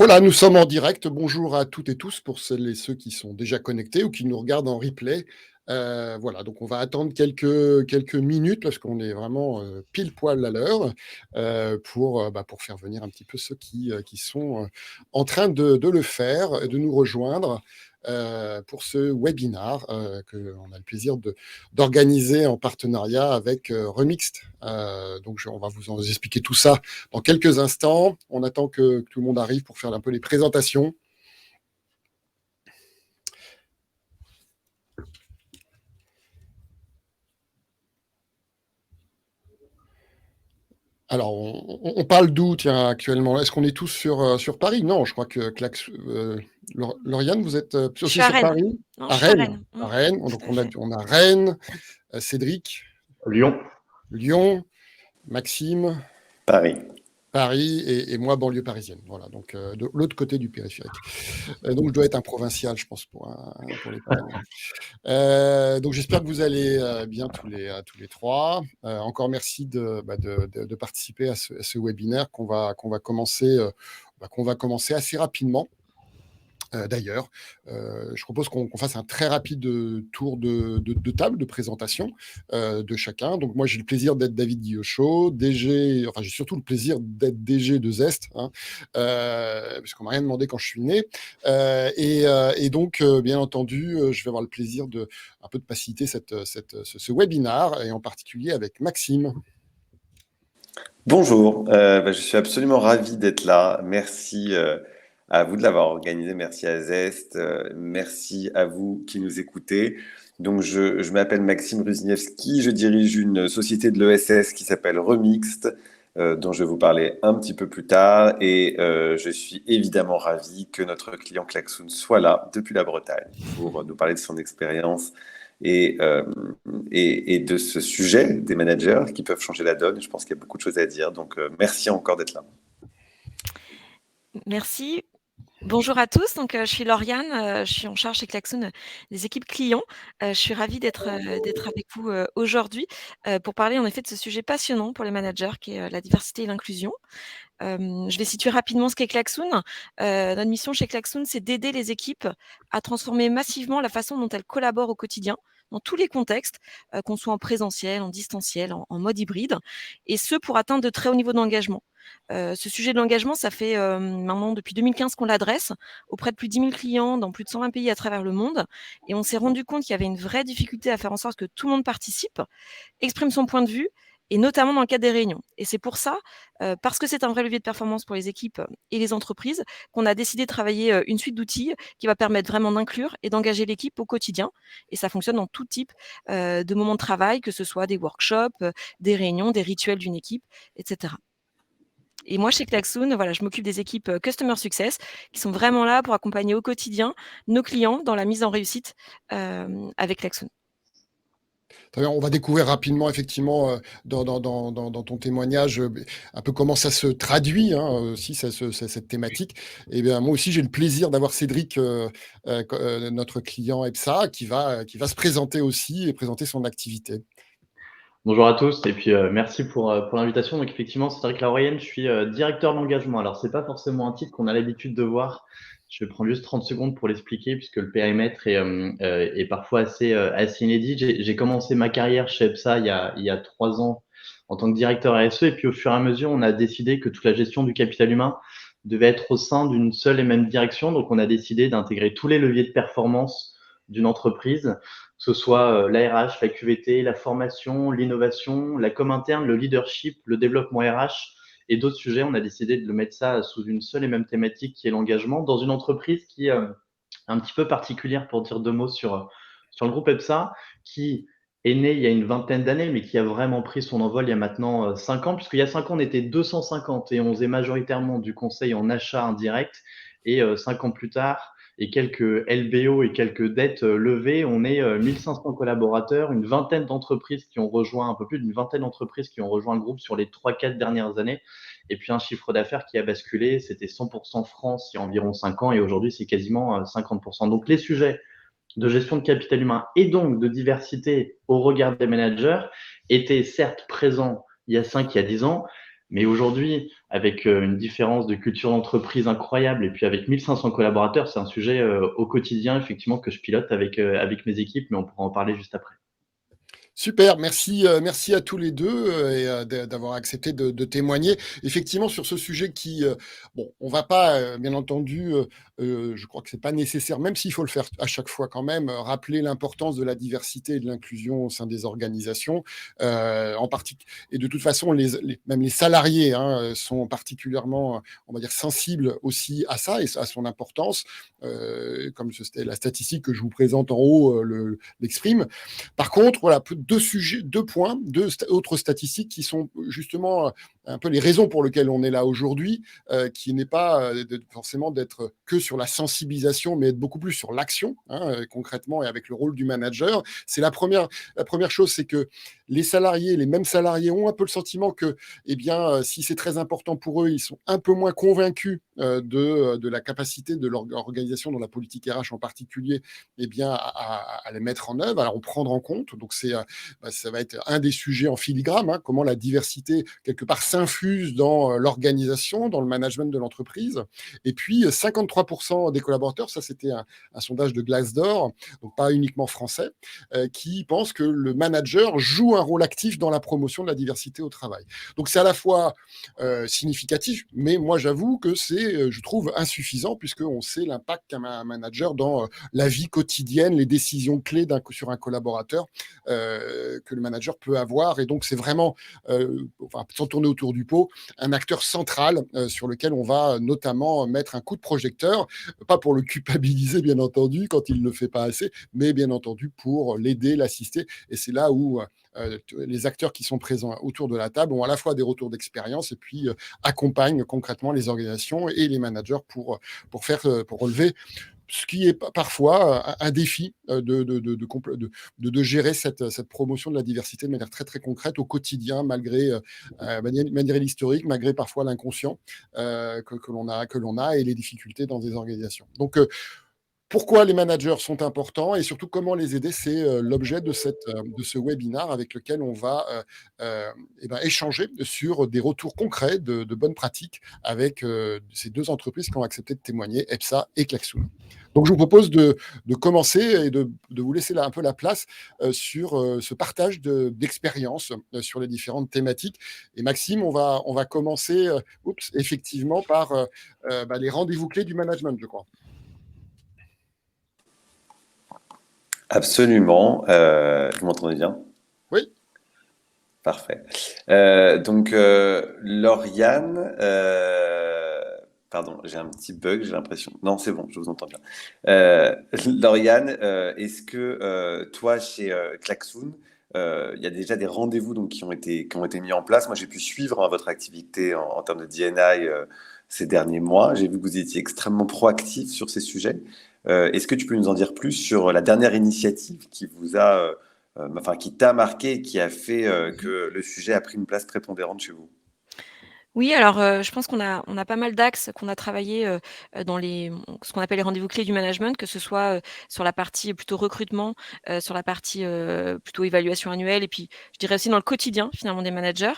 Voilà, nous sommes en direct. Bonjour à toutes et tous pour celles et ceux qui sont déjà connectés ou qui nous regardent en replay. Voilà, donc on va attendre quelques minutes parce qu'on est vraiment pile poil à l'heure pour faire venir un petit peu ceux qui sont en train de le faire, de nous rejoindre pour ce webinar qu'on a le plaisir d'organiser en partenariat avec Remixed. Donc on va vous en expliquer tout ça dans quelques instants. On attend que tout le monde arrive pour faire un peu les présentations. Alors, on parle d'où, tiens, actuellement? Est-ce qu'on est tous sur Paris? Non, je crois que Lauriane, vous êtes Je aussi suis à sur Rennes. Paris? Non, À je suis à Rennes. Rennes. À Rennes. Tout Donc, à fait. on a Rennes, Cédric, Lyon, Lyon, Maxime, Paris. Paris et moi, banlieue parisienne. Voilà, donc de l'autre côté du périphérique. Donc, je dois être un provincial, je pense, pour les Parisiens. Donc, j'espère que vous allez bien tous les trois. Encore merci de participer à ce webinaire qu'on va commencer assez rapidement. D'ailleurs, je propose qu'on fasse un très rapide tour de table de présentation de chacun. Donc moi, j'ai le plaisir d'être David Guillochot, DG, enfin j'ai surtout le plaisir d'être DG de Zest, puisqu'on m'a rien demandé quand je suis né. Et donc, bien entendu, je vais avoir le plaisir un peu de faciliter ce webinar, et en particulier avec Maxime. Bonjour, je suis absolument ravi d'être là. Merci à vous de l'avoir organisé, merci à Zest, merci à vous qui nous écoutez. Donc je m'appelle Maxime Ruzniewski, je dirige une société de l'ESS qui s'appelle Remixed, dont je vais vous parler un petit peu plus tard. Et je suis évidemment ravi que notre client Klaxoon soit là depuis la Bretagne pour nous parler de son expérience et de ce sujet des managers qui peuvent changer la donne. Je pense qu'il y a beaucoup de choses à dire. Donc, merci encore d'être là. Merci. Bonjour à tous, donc je suis Lauriane, je suis en charge chez Klaxoon des équipes clients. Je suis ravie d'être avec vous aujourd'hui pour parler en effet de ce sujet passionnant pour les managers qui est la diversité et l'inclusion. Je vais situer rapidement ce qu'est Klaxoon. Notre mission chez Klaxoon, c'est d'aider les équipes à transformer massivement la façon dont elles collaborent au quotidien, dans tous les contextes, qu'on soit en présentiel, en distanciel, en mode hybride, et ce pour atteindre de très hauts niveaux d'engagement. Ce sujet de l'engagement, ça fait maintenant depuis 2015 qu'on l'adresse auprès de plus de 10 000 clients dans plus de 120 pays à travers le monde, et on s'est rendu compte qu'il y avait une vraie difficulté à faire en sorte que tout le monde participe, exprime son point de vue, et notamment dans le cadre des réunions. Et c'est pour ça, parce que c'est un vrai levier de performance pour les équipes et les entreprises, qu'on a décidé de travailler une suite d'outils qui va permettre vraiment d'inclure et d'engager l'équipe au quotidien. Et ça fonctionne dans tout type de moments de travail, que ce soit des workshops, des réunions, des rituels d'une équipe, etc. Et moi, chez Klaxoon, voilà, je m'occupe des équipes Customer Success qui sont vraiment là pour accompagner au quotidien nos clients dans la mise en réussite avec Klaxoon. Très bien, on va découvrir rapidement, effectivement, dans ton témoignage, un peu comment ça se traduit, aussi, cette thématique. Et bien, moi aussi, j'ai le plaisir d'avoir Cédric, notre client EPSA, qui va se présenter aussi et présenter son activité. Bonjour à tous et puis merci pour l'invitation. Donc effectivement, Cédric Laurienne, je suis directeur d'engagement. Alors c'est pas forcément un titre qu'on a l'habitude de voir. Je vais prendre juste 30 secondes pour l'expliquer puisque le périmètre est parfois assez inédit. J'ai commencé ma carrière chez EPSA il y a 3 ans en tant que directeur RSE et puis au fur et à mesure, on a décidé que toute la gestion du capital humain devait être au sein d'une seule et même direction. Donc on a décidé d'intégrer tous les leviers de performance d'une entreprise, que ce soit la RH, la QVT, la formation, l'innovation, la com interne, le leadership, le développement RH et d'autres sujets. On a décidé de le mettre ça sous une seule et même thématique qui est l'engagement dans une entreprise qui est un petit peu particulière, pour dire 2 mots sur le groupe EPSA, qui est né il y a une vingtaine d'années, mais qui a vraiment pris son envol il y a maintenant 5 ans, puisqu'il y a 5 ans, on était 250 et on faisait majoritairement du conseil en achat indirect. Et 5 ans plus tard, et quelques LBO et quelques dettes levées, on est 1500 collaborateurs, une vingtaine d'entreprises qui ont rejoint, un peu plus d'une vingtaine d'entreprises qui ont rejoint le groupe sur les 3-4 dernières années, et puis un chiffre d'affaires qui a basculé, c'était 100% France il y a environ 5 ans, et aujourd'hui c'est quasiment 50%. Donc les sujets de gestion de capital humain et donc de diversité au regard des managers étaient certes présents il y a 5, il y a 10 ans, Mais aujourd'hui, avec une différence de culture d'entreprise incroyable et puis avec 1500 collaborateurs, c'est un sujet au quotidien, effectivement, que je pilote avec mes équipes, mais on pourra en parler juste après. Super, merci à tous les deux d'avoir accepté de témoigner. Effectivement, sur ce sujet qui, bon, on va pas, bien entendu, je crois que c'est pas nécessaire, même s'il faut le faire à chaque fois quand même, rappeler l'importance de la diversité et de l'inclusion au sein des organisations, en et de toute façon, même les salariés hein, sont particulièrement, on va dire, sensibles aussi à ça et à son importance, comme la statistique que je vous présente en haut l'exprime. Par contre, voilà, deux points, autres statistiques qui sont justement un peu les raisons pour lesquelles on est là aujourd'hui, qui n'est pas forcément d'être que sur la sensibilisation, mais être beaucoup plus sur l'action, hein, concrètement, et avec le rôle du manager. C'est la première chose, c'est que les mêmes salariés ont un peu le sentiment que, eh bien, si c'est très important pour eux, ils sont un peu moins convaincus de la capacité de l'organisation, dans la politique RH en particulier, eh bien, à les mettre en œuvre, à en prendre en compte. Donc, ça va être un des sujets en filigrane, hein, comment la diversité, quelque part, s'infuse dans l'organisation, dans le management de l'entreprise. Et puis, 53% des collaborateurs, ça c'était un sondage de Glassdoor, donc pas uniquement français, qui pensent que le manager joue un rôle actif dans la promotion de la diversité au travail. Donc, c'est à la fois significatif, mais moi, j'avoue que je trouve, insuffisant, puisqu'on sait l'impact qu'a un manager dans la vie quotidienne, les décisions clés sur un collaborateur que le manager peut avoir. Et donc, c'est vraiment, sans tourner autour du pot, un acteur central sur lequel on va notamment mettre un coup de projecteur, pas pour le culpabiliser, bien entendu, quand il ne le fait pas assez, mais bien entendu pour l'aider, l'assister. Et c'est là où les acteurs qui sont présents autour de la table ont à la fois des retours d'expérience et puis accompagnent concrètement les organisations et les managers pour relever ce qui est parfois un défi de gérer cette promotion de la diversité de manière très, très concrète au quotidien, malgré l'historique, malgré parfois l'inconscient que l'on a et les difficultés dans des organisations. Donc, pourquoi les managers sont importants et surtout comment les aider, c'est l'objet de ce webinaire avec lequel on va échanger sur des retours concrets de bonnes pratiques avec ces deux entreprises qui ont accepté de témoigner, EPSA et Klaxoon. Donc, je vous propose de commencer et de vous laisser un peu la place sur ce partage d'expériences sur les différentes thématiques. Et Maxime, on va commencer effectivement par les rendez-vous clés du management, je crois. Absolument. Vous m'entendez bien? Oui. Parfait. Donc, Lauriane, pardon, j'ai un petit bug, j'ai l'impression. Non, c'est bon, je vous entends bien. Lauriane, est-ce que toi, chez Klaxoon, il y a déjà des rendez-vous donc, qui ont été mis en place? Moi, j'ai pu suivre votre activité en termes de D&I ces derniers mois. J'ai vu que vous étiez extrêmement proactif sur ces sujets. Est-ce que tu peux nous en dire plus sur la dernière initiative qui vous a, qui t'a marqué et qui a fait que le sujet a pris une place prépondérante chez vous? Oui, alors, je pense qu'on a pas mal d'axes qu'on a travaillé, dans ce qu'on appelle les rendez-vous clés du management, que ce soit, sur la partie plutôt recrutement, sur la partie, plutôt évaluation annuelle et puis je dirais aussi dans le quotidien finalement des managers.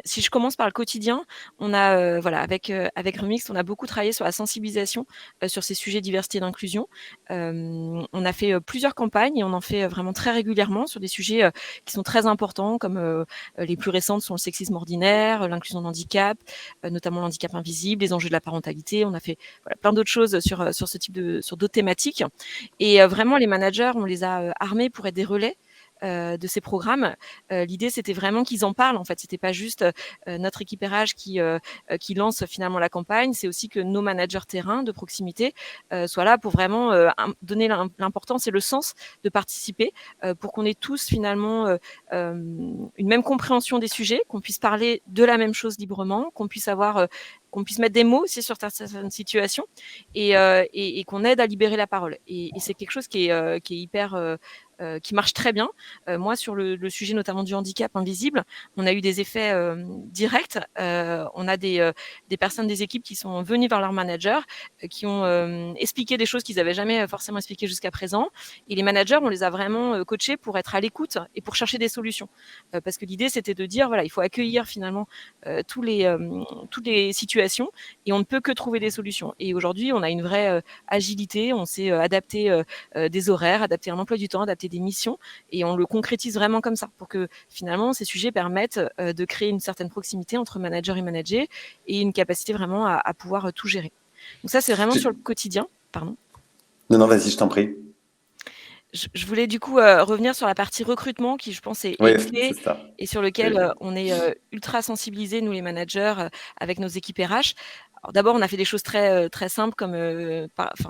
Si je commence par le quotidien, on a, avec Remix, on a beaucoup travaillé sur la sensibilisation, sur ces sujets diversité et d'inclusion. On a fait, plusieurs campagnes et on en fait, vraiment très régulièrement sur des sujets, qui sont très importants comme, les plus récentes sont le sexisme ordinaire, l'inclusion de handicap, notamment l'handicap invisible, les enjeux de la parentalité. On a fait plein d'autres choses sur sur d'autres thématiques. Et vraiment, les managers, on les a armés pour être des relais de ces programmes. L'idée, c'était vraiment qu'ils en parlent. En fait, c'était pas juste notre équipe RH qui lance finalement la campagne. C'est aussi que nos managers terrain de proximité soient là pour vraiment donner l'importance et le sens de participer pour qu'on ait tous finalement une même compréhension des sujets, qu'on puisse parler de la même chose librement, qu'on puisse mettre des mots aussi sur certaines situations et qu'on aide à libérer la parole. Et c'est quelque chose qui est hyper qui marche très bien. Moi, sur le sujet notamment du handicap invisible, on a eu des effets directs. On a des personnes des équipes qui sont venues vers leur manager, qui ont expliqué des choses qu'ils n'avaient jamais forcément expliquées jusqu'à présent. Et les managers, on les a vraiment coachés pour être à l'écoute et pour chercher des solutions. Parce que l'idée, c'était de dire, voilà, il faut accueillir finalement toutes les situations et on ne peut que trouver des solutions. Et aujourd'hui, on a une vraie agilité, on sait adapter des horaires, adapter un emploi du temps, adapter des missions et on le concrétise vraiment comme ça pour que finalement ces sujets permettent de créer une certaine proximité entre manager et manager et une capacité vraiment à pouvoir tout gérer. Donc ça, c'est vraiment sur le quotidien. Pardon. Non, vas-y, je t'en prie. Je voulais du coup revenir sur la partie recrutement qui, je pense, est clé et sur lequel on est ultra sensibilisés, nous les managers, avec nos équipes RH. Alors d'abord, on a fait des choses très simples comme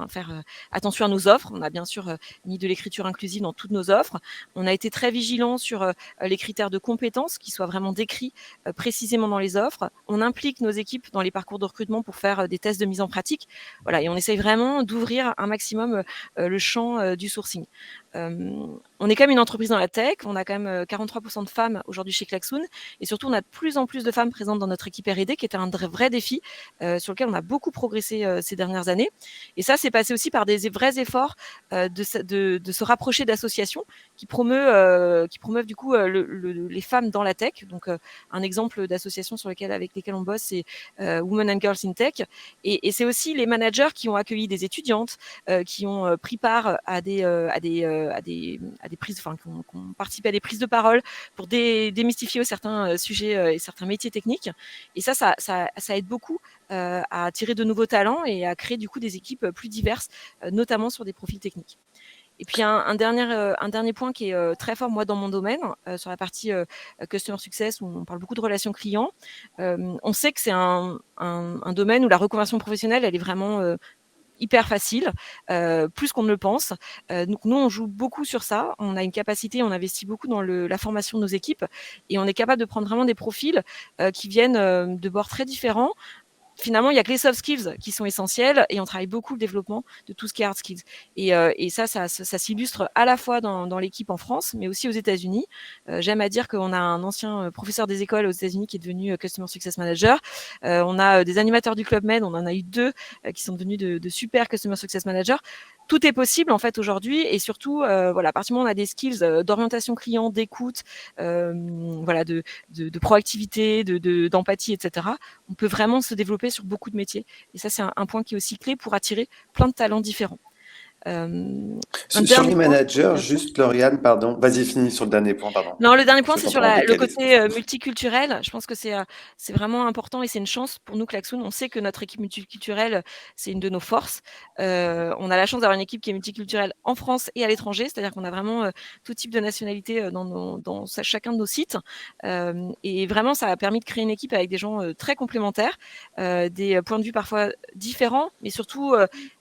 faire attention à nos offres. On a bien sûr mis de l'écriture inclusive dans toutes nos offres. On a été très vigilants sur les critères de compétences qui soient vraiment décrits précisément dans les offres. On implique nos équipes dans les parcours de recrutement pour faire des tests de mise en pratique. Voilà, et on essaye vraiment d'ouvrir un maximum le champ du sourcing. On est quand même une entreprise dans la tech, on a quand même 43% de femmes aujourd'hui chez Klaxoon et surtout on a de plus en plus de femmes présentes dans notre équipe R&D qui était un vrai défi sur lequel on a beaucoup progressé ces dernières années et ça c'est passé aussi par des vrais efforts de se rapprocher d'associations qui promeuvent du coup les femmes dans la tech. Donc un exemple d'association avec lesquelles on bosse c'est Women and Girls in Tech et c'est aussi les managers qui ont accueilli des étudiantes qui ont pris part à des prises, qui ont participé à des prises de parole pour démystifier certains sujets et certains métiers techniques. Et ça aide beaucoup à attirer de nouveaux talents et à créer du coup des équipes plus diverses, notamment sur des profils techniques. Et puis un dernier point qui est très fort moi dans mon domaine, sur la partie Customer Success où on parle beaucoup de relations clients. On sait que c'est un domaine où la reconversion professionnelle elle est vraiment hyper facile, plus qu'on ne le pense. Donc nous, on joue beaucoup sur ça. On a une capacité, on investit beaucoup dans la formation de nos équipes et on est capable de prendre vraiment des profils qui viennent de bords très différents. Finalement, il n'y a que les soft skills qui sont essentiels et on travaille beaucoup le développement de tout ce qui est hard skills. Et ça s'illustre à la fois dans l'équipe en France, mais aussi aux États-Unis. J'aime à dire qu'on a un ancien professeur des écoles aux États-Unis qui est devenu Customer Success Manager. On a des animateurs du Club Med, on en a eu 2 qui sont devenus de super Customer Success Managers. Tout est possible en fait aujourd'hui et surtout, à partir du moment où on a des skills d'orientation client, d'écoute, de proactivité, d'empathie, etc. On peut vraiment se développer sur beaucoup de métiers. Et ça, c'est un point qui est aussi clé pour attirer plein de talents différents. Sur les managers, juste Lauriane, pardon. Vas-y, finis sur le dernier point, pardon. Non, le dernier point, c'est sur le côté multiculturel. Je pense que c'est vraiment important et c'est une chance pour nous, Klaxoon. On sait que notre équipe multiculturelle, c'est une de nos forces. On a la chance d'avoir une équipe qui est multiculturelle en France et à l'étranger, c'est-à-dire qu'on a vraiment tout type de nationalité dans chacun de nos sites. Et vraiment, ça a permis de créer une équipe avec des gens très complémentaires, des points de vue parfois différents, mais surtout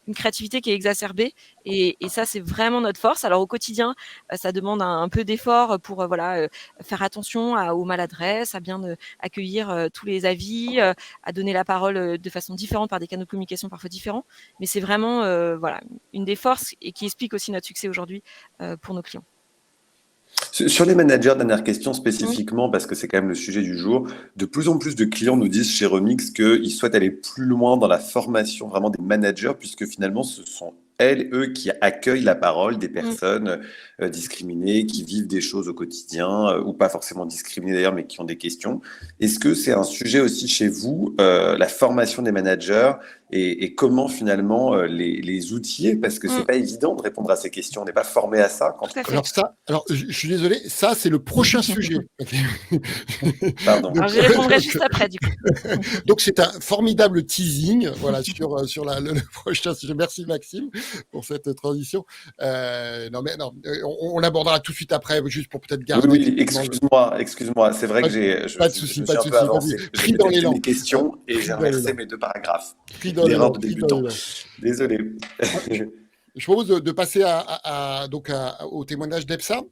une créativité qui est exacerbée. Et ça, c'est vraiment notre force. Alors au quotidien, ça demande un peu d'effort pour faire attention aux maladresses, à bien accueillir tous les avis, à donner la parole de façon différente par des canaux de communication parfois différents. Mais c'est vraiment une des forces et qui explique aussi notre succès aujourd'hui pour nos clients. Sur les managers, dernière question spécifiquement, parce que c'est quand même le sujet du jour. De plus en plus de clients nous disent chez Remix qu'ils souhaitent aller plus loin dans la formation vraiment des managers, puisque finalement, ce sont eux qui accueillent la parole des personnes discriminées, qui vivent des choses au quotidien, ou pas forcément discriminées d'ailleurs, mais qui ont des questions. Est-ce que c'est un sujet aussi chez vous, la formation des managers et comment finalement les outiller? Parce que c'est pas évident de répondre à ces questions. On n'est pas formé à ça. Alors, je suis désolé, ça, c'est le prochain sujet. Pardon. Alors, j'y répondrai juste après, du coup. Donc, c'est un formidable teasing sur le prochain sujet. Merci, Maxime, pour cette transition. On abordera tout de suite après, juste pour peut-être garder... Oui, excuse-moi. C'est vrai que pas de souci, pas de souci. J'ai noté mes questions et j'ai inversé mes 2 paragraphes. L'erreur de débutant. Désolé. Je propose de passer au témoignage d'Epsa.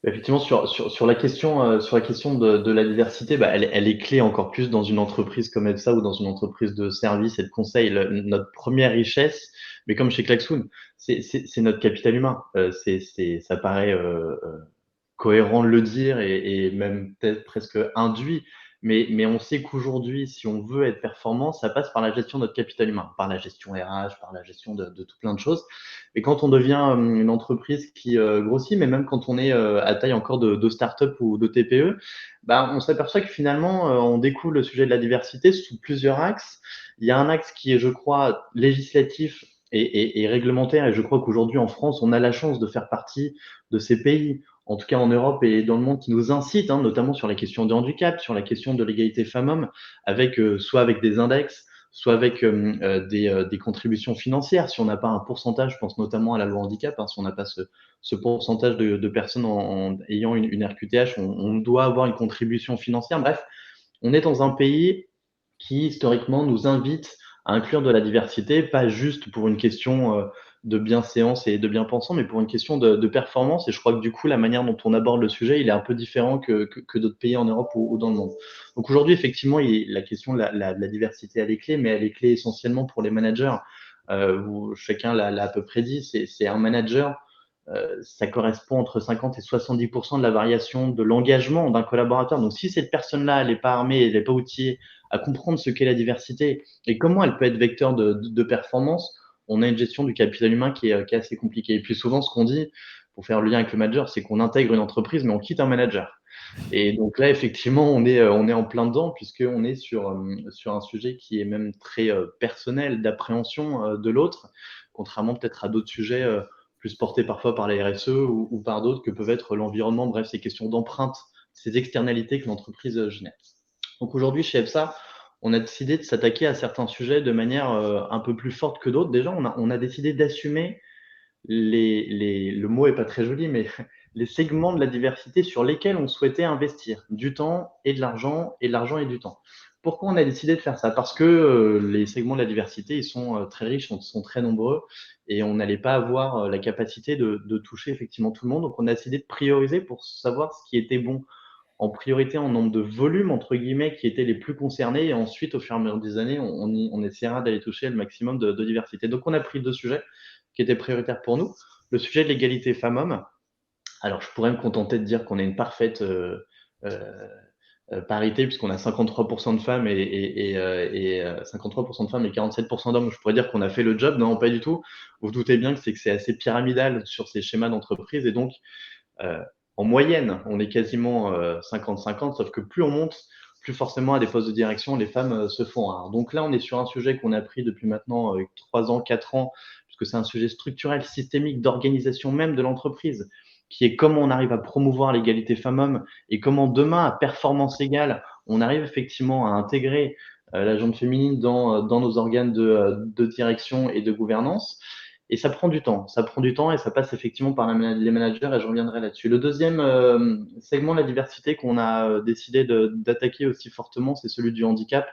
Effectivement, sur la question de la diversité, elle est clé encore plus dans une entreprise comme EPSA ou dans une entreprise de service et de conseil. Notre première richesse, mais comme chez Klaxoon, c'est notre capital humain. Ça paraît cohérent de le dire et même peut-être presque induit. Mais on sait qu'aujourd'hui, si on veut être performant, ça passe par la gestion de notre capital humain, par la gestion RH, par la gestion de tout plein de choses. Et quand on devient une entreprise qui grossit, mais même quand on est à taille encore de start-up ou de TPE, on s'aperçoit que finalement, on découle le sujet de la diversité sous plusieurs axes. Il y a un axe qui est, je crois, législatif et réglementaire. Et je crois qu'aujourd'hui, en France, on a la chance de faire partie de ces pays, en tout cas en Europe et dans le monde, qui nous incitent, notamment sur la question de handicap, sur la question de l'égalité femmes-hommes, avec soit avec des index, soit avec des contributions financières. Si on n'a pas un pourcentage, je pense notamment à la loi handicap, si on n'a pas ce pourcentage de personnes ayant une RQTH, on doit avoir une contribution financière. Bref, on est dans un pays qui, historiquement, nous invite à inclure de la diversité, pas juste pour une question de bienséance et de bien-pensant, mais pour une question de performance. Et je crois que du coup, la manière dont on aborde le sujet, il est un peu différent que d'autres pays en Europe ou dans le monde. Donc aujourd'hui, effectivement, la question de la diversité, elle est clé, mais elle est clé essentiellement pour les managers. Où chacun l'a à peu près dit, c'est un manager, ça correspond entre 50 et 70% de la variation de l'engagement d'un collaborateur. Donc si cette personne-là, elle n'est pas armée, elle n'est pas outillée à comprendre ce qu'est la diversité et comment elle peut être vecteur de performance, on a une gestion du capital humain qui est assez compliquée. Et puis souvent, ce qu'on dit, pour faire le lien avec le manager, c'est qu'on intègre une entreprise, mais on quitte un manager. Et donc là, effectivement, on est en plein dedans, puisqu'on est sur un sujet qui est même très personnel, d'appréhension de l'autre, contrairement peut-être à d'autres sujets plus portés parfois par la RSE ou par d'autres, que peuvent être l'environnement, bref, ces questions d'empreinte, ces externalités que l'entreprise génère. Donc aujourd'hui, chez EPSA, on a décidé de s'attaquer à certains sujets de manière un peu plus forte que d'autres. Déjà, on a décidé d'assumer le mot est pas très joli, mais les segments de la diversité sur lesquels on souhaitait investir du temps et de l'argent et du temps. Pourquoi on a décidé de faire ça? Parce que les segments de la diversité, ils sont très riches, sont très nombreux et on n'allait pas avoir la capacité de toucher effectivement tout le monde. Donc on a décidé de prioriser pour savoir ce qui était bon en priorité en nombre de volumes, entre guillemets, qui étaient les plus concernés. Et ensuite, au fur et à mesure des années, on essaiera d'aller toucher le maximum de diversité. Donc, on a pris deux sujets qui étaient prioritaires pour nous. Le sujet de l'égalité femmes-hommes. Alors, je pourrais me contenter de dire qu'on a une parfaite parité, puisqu'on a 53% de femmes et 53% de femmes et 47% d'hommes. Je pourrais dire qu'on a fait le job. Non, pas du tout. Vous vous doutez bien que c'est assez pyramidal sur ces schémas d'entreprise. Et donc, en moyenne, on est quasiment 50-50, sauf que plus on monte, plus forcément à des postes de direction, les femmes se font rares. Donc là, on est sur un sujet qu'on a pris depuis maintenant 3 ans, 4 ans, puisque c'est un sujet structurel, systémique, d'organisation même de l'entreprise, qui est comment on arrive à promouvoir l'égalité femmes-hommes et comment demain, à performance égale, on arrive effectivement à intégrer la gente féminine dans nos organes de direction et de gouvernance. Et ça prend du temps et ça passe effectivement par les managers et je reviendrai là-dessus. Le deuxième segment de la diversité qu'on a décidé d'attaquer aussi fortement, c'est celui du handicap.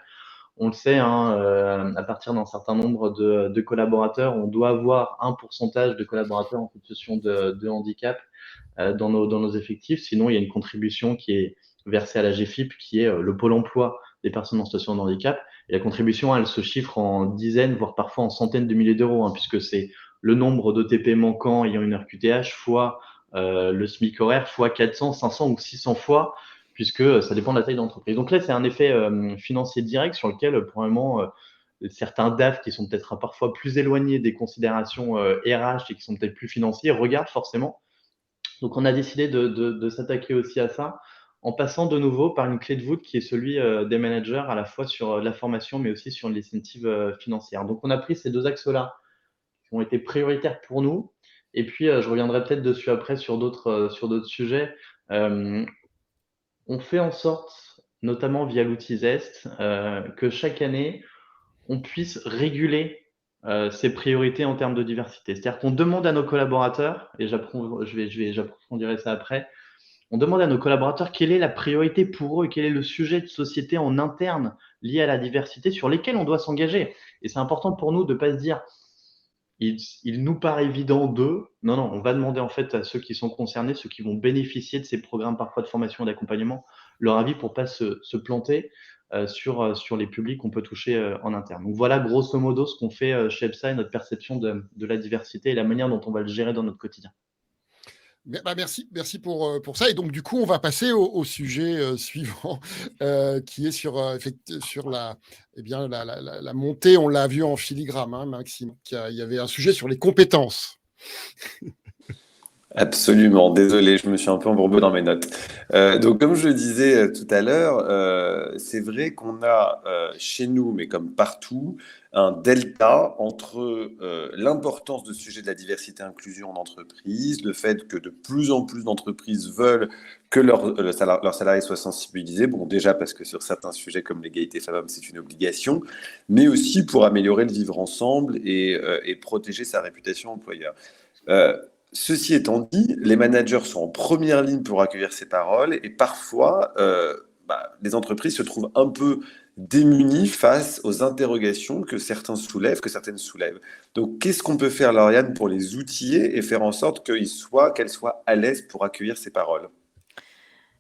On le sait, à partir d'un certain nombre de collaborateurs, on doit avoir un pourcentage de collaborateurs en situation de handicap dans nos effectifs. Sinon, il y a une contribution qui est versée à la GFIP, qui est le pôle emploi des personnes en situation de handicap. Et la contribution, elle se chiffre en dizaines, voire parfois en centaines de milliers d'euros, puisque c'est le nombre d'ETP manquants ayant une RQTH fois le SMIC horaire fois 400, 500 ou 600 fois, puisque ça dépend de la taille de l'entreprise. Donc là, c'est un effet financier direct sur lequel, probablement, certains DAF qui sont peut-être parfois plus éloignés des considérations RH et qui sont peut-être plus financiers regardent forcément. Donc, on a décidé de s'attaquer aussi à ça en passant de nouveau par une clé de voûte qui est celui des managers, à la fois sur la formation, mais aussi sur l'incentive financière. Donc, on a pris ces deux axes-là qui ont été prioritaires pour nous. Et puis, je reviendrai peut-être dessus après sur d'autres sujets. On fait en sorte, notamment via l'outil Zest, que chaque année, on puisse réguler ces priorités en termes de diversité. C'est-à-dire qu'on demande à nos collaborateurs, et j'approfondirai ça après, on demande à nos collaborateurs quelle est la priorité pour eux, quel est le sujet de société en interne lié à la diversité sur lesquels on doit s'engager. Et c'est important pour nous de ne pas se dire il nous paraît évident non, on va demander en fait à ceux qui sont concernés, ceux qui vont bénéficier de ces programmes parfois de formation et d'accompagnement, leur avis pour pas se planter sur les publics qu'on peut toucher en interne. Donc voilà grosso modo ce qu'on fait chez EPSA et notre perception de la diversité et la manière dont on va le gérer dans notre quotidien. Merci pour ça. Et donc, du coup, on va passer au sujet suivant, qui est sur la montée. On l'a vu en filigrane, hein, Maxime. Il y avait un sujet sur les compétences. Absolument, désolé, je me suis un peu embourbé dans mes notes. Donc, comme je le disais tout à l'heure, c'est vrai qu'on a chez nous, mais comme partout, un delta entre l'importance de ce sujet de la diversité et inclusion en entreprise, le fait que de plus en plus d'entreprises veulent que leurs salariés soient sensibilisés. Bon, déjà parce que sur certains sujets comme l'égalité femmes-hommes, c'est une obligation, mais aussi pour améliorer le vivre ensemble et protéger sa réputation employeur. Ceci étant dit, les managers sont en première ligne pour accueillir ces paroles et parfois, les entreprises se trouvent un peu démunies face aux interrogations que certaines soulèvent. Donc, qu'est-ce qu'on peut faire, Lauriane, pour les outiller et faire en sorte qu'elles soient à l'aise pour accueillir ces paroles?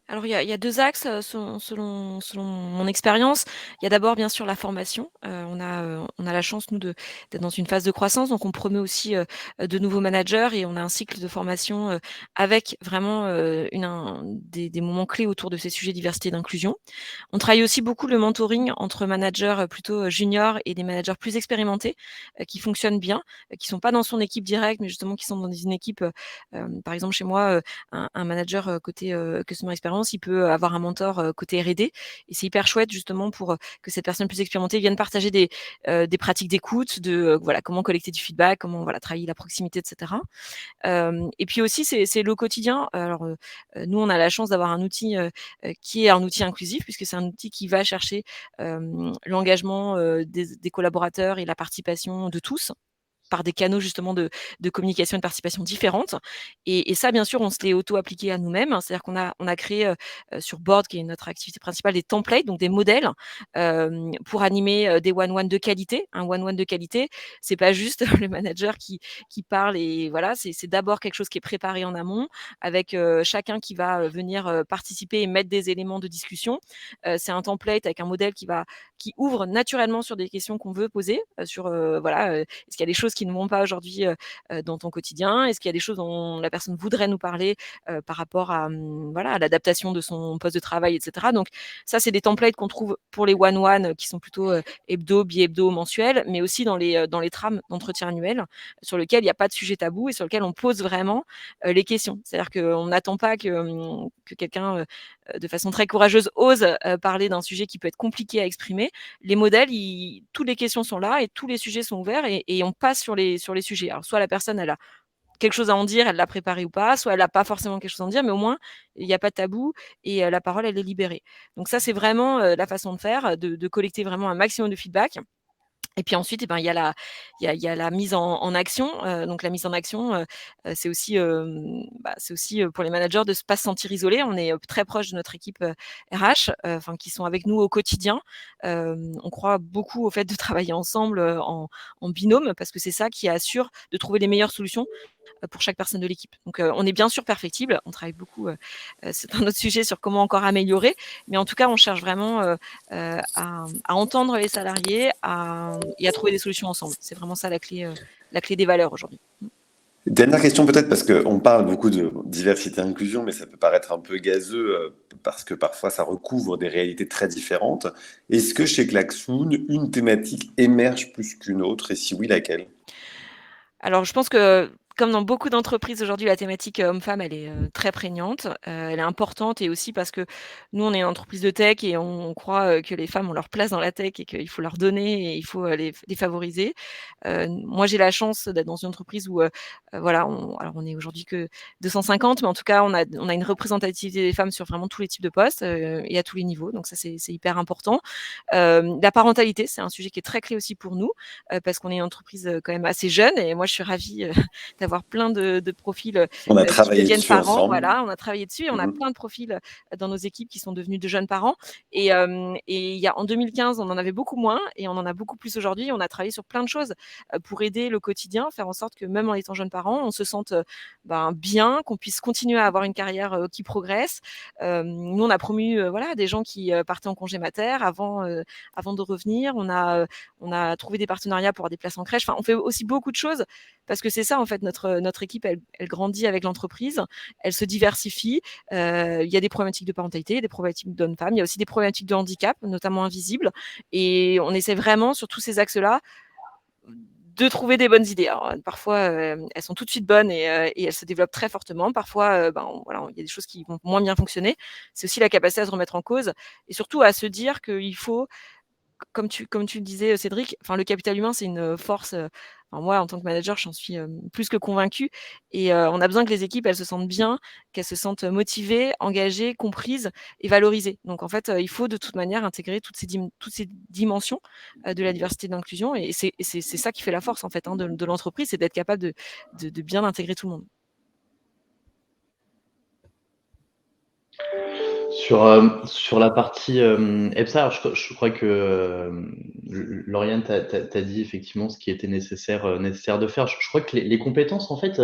Alors il y a 2 axes, selon mon expérience. Il y a d'abord bien sûr la formation. On a la chance nous d'être dans une phase de croissance, donc on promeut aussi, de nouveaux managers et on a un cycle de formation, avec vraiment, des moments clés autour de ces sujets diversité et d'inclusion. On travaille aussi beaucoup le mentoring entre managers, plutôt, juniors et des managers plus expérimentés, qui fonctionnent bien, qui sont pas dans son équipe directe, mais justement qui sont dans une équipe, par exemple chez moi, un manager, côté, customer experience, il peut avoir un mentor, côté R&D et c'est hyper chouette justement pour, que cette personne plus expérimentée vienne partager des pratiques d'écoute, voilà, comment collecter du feedback, comment, voilà, travailler la proximité et cetera. Et puis aussi c'est le quotidien. Alors, nous on a la chance d'avoir un outil, qui est un outil inclusif puisque c'est un outil qui va chercher, l'engagement, des collaborateurs et la participation de tous par des canaux justement de communication et de participation différentes et ça bien sûr on se l'est auto-appliqué à nous-mêmes. C'est-à-dire on a créé, sur Board qui est notre activité principale, des templates, donc des modèles, pour animer, des one-one de qualité. Un one-one de qualité, c'est pas juste le manager qui parle et voilà, c'est d'abord quelque chose qui est préparé en amont avec, chacun qui va, venir, participer et mettre des éléments de discussion. C'est un template avec un modèle qui ouvre naturellement sur des questions qu'on veut poser, sur, voilà, est-ce qu'il y a des choses qui ne vont pas aujourd'hui, dans ton quotidien? Est-ce qu'il y a des choses dont la personne voudrait nous parler, par rapport à, voilà, à l'adaptation de son poste de travail et cetera? Donc ça, c'est des templates qu'on trouve pour les one-one, qui sont plutôt, hebdo, bi-hebdo, mensuels, mais aussi dans les trames d'entretien annuel, sur lequel il y a pas de sujet tabou et sur lequel on pose vraiment, les questions. C'est-à-dire qu'on n'attend pas que quelqu'un, de façon très courageuse ose, parler d'un sujet qui peut être compliqué à exprimer. Les modèles, toutes les questions sont là et tous les sujets sont ouverts et on passe sur les sujets. Alors soit la personne, elle a quelque chose à en dire, elle l'a préparé ou pas, soit elle a pas forcément quelque chose à en dire, mais au moins il y a pas de tabou et la parole, elle est libérée. Donc ça, c'est vraiment, la façon de faire, de collecter vraiment un maximum de feedback. Et puis ensuite, eh ben, il y a la mise en action. Donc la mise en action, c'est aussi, c'est aussi, pour les managers de pas se sentir isolés. On est, très proche de notre équipe, RH, enfin qui sont avec nous au quotidien. On croit beaucoup au fait de travailler ensemble, en binôme parce que c'est ça qui assure de trouver les meilleures solutions, pour chaque personne de l'équipe. Donc on est bien sûr perfectible, on travaille beaucoup, c'est un autre sujet sur comment encore améliorer, mais en tout cas on cherche vraiment, à entendre les salariés et à trouver des solutions ensemble. C'est vraiment ça la clé des valeurs aujourd'hui. Dernière question peut-être, parce qu'on parle beaucoup de diversité et inclusion, mais ça peut paraître un peu gazeux parce que parfois ça recouvre des réalités très différentes. Est-ce que chez Klaxoon, une thématique émerge plus qu'une autre, et si oui, laquelle? Alors je pense que, comme dans beaucoup d'entreprises aujourd'hui, la thématique, homme-femme, elle est, très prégnante, elle est importante et aussi parce que nous, on est une entreprise de tech et on croit, que les femmes ont leur place dans la tech et qu'il faut leur donner et il faut, les favoriser. Moi, j'ai la chance d'être dans une entreprise où, voilà, on est aujourd'hui que 250, mais en tout cas, on a une représentativité des femmes sur vraiment tous les types de postes, et à tous les niveaux, donc ça, c'est hyper important. La parentalité, c'est un sujet qui est très clé aussi pour nous, parce qu'on est une entreprise, quand même assez jeune et moi, je suis ravie, d'avoir plein de profils On a qui travaillé deviennent dessus parents. ensemble. Voilà, on a travaillé dessus et on a plein de profils dans nos équipes qui sont devenus de jeunes parents. Et en 2015, on en avait beaucoup moins et on en a beaucoup plus aujourd'hui. On a travaillé sur plein de choses pour aider le quotidien, faire en sorte que même en étant jeunes parents, on se sente bien, qu'on puisse continuer à avoir une carrière qui progresse. Nous, on a promu des gens qui partaient en congé mater avant de revenir. On a trouvé des partenariats pour avoir des places en crèche. Enfin, on fait aussi beaucoup de choses parce que c'est ça, en fait, notre équipe, elle grandit avec l'entreprise, elle se diversifie. Il y a des problématiques de parentalité, des problématiques d'hommes-femmes, il y a aussi des problématiques de handicap, notamment invisibles. Et on essaie vraiment, sur tous ces axes-là, de trouver des bonnes idées. Alors, parfois, elles sont tout de suite bonnes et elles se développent très fortement. Parfois, il y a des choses qui vont moins bien fonctionner. C'est aussi la capacité à se remettre en cause et surtout à se dire qu'il faut, comme tu le disais, Cédric, le capital humain, c'est une force. Moi, en tant que manager, j'en suis plus que convaincue. Et on a besoin que les équipes, elles se sentent bien, qu'elles se sentent motivées, engagées, comprises et valorisées. Donc, en fait, il faut de toute manière intégrer toutes ces dimensions de la diversité et de l'inclusion. Et c'est ça qui fait la force, en fait, de l'entreprise, c'est d'être capable de bien intégrer tout le monde. Sur la partie EPSA, alors je crois que Lauriane t'a dit effectivement ce qui était nécessaire de faire. Je crois que les compétences, en fait,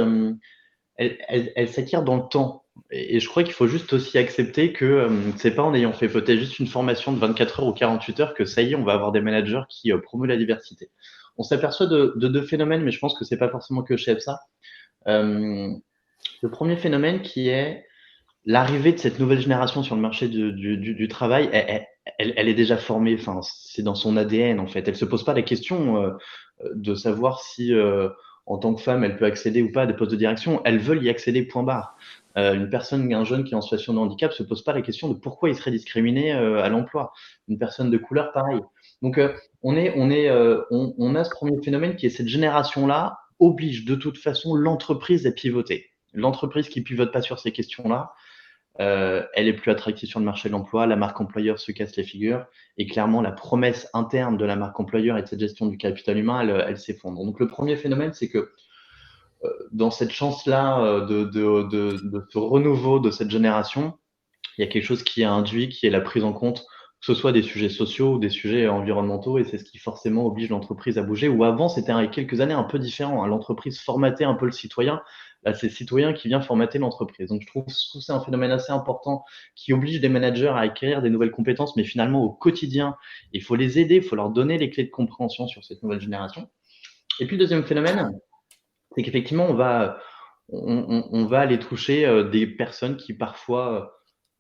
elles s'acquièrent dans le temps. Et je crois qu'il faut juste aussi accepter que c'est pas en ayant fait peut-être juste une formation de 24 heures ou 48 heures que ça y est, on va avoir des managers qui promeuvent la diversité. On s'aperçoit de deux phénomènes, mais je pense que c'est pas forcément que chez EPSA. Le premier phénomène qui est l'arrivée de cette nouvelle génération sur le marché du travail, elle est déjà formée, enfin, c'est dans son ADN en fait. Elle ne se pose pas la question de savoir si, en tant que femme, elle peut accéder ou pas à des postes de direction. Elles veulent y accéder, point barre. Un jeune qui est en situation de handicap ne se pose pas la question de pourquoi il serait discriminé à l'emploi. Une personne de couleur, pareil. Donc, on a ce premier phénomène qui est cette génération-là oblige de toute façon l'entreprise à pivoter. L'entreprise qui pivote pas sur ces questions-là, elle est plus attractive sur le marché de l'emploi, la marque employeur se casse les figures et clairement la promesse interne de la marque employeur et de cette gestion du capital humain, elle s'effondre. Donc le premier phénomène, c'est que dans cette chance-là de ce renouveau de cette génération, il y a quelque chose qui est induit, qui est la prise en compte, que ce soit des sujets sociaux ou des sujets environnementaux, et c'est ce qui forcément oblige l'entreprise à bouger. Ou avant, c'était il y a quelques années un peu différent. L'entreprise formatait un peu le citoyen. Là, c'est le citoyen qui vient formater l'entreprise. Donc, je trouve que c'est un phénomène assez important qui oblige des managers à acquérir des nouvelles compétences, mais finalement, au quotidien, il faut les aider, il faut leur donner les clés de compréhension sur cette nouvelle génération. Et puis, deuxième phénomène, c'est qu'effectivement, on va aller toucher des personnes qui parfois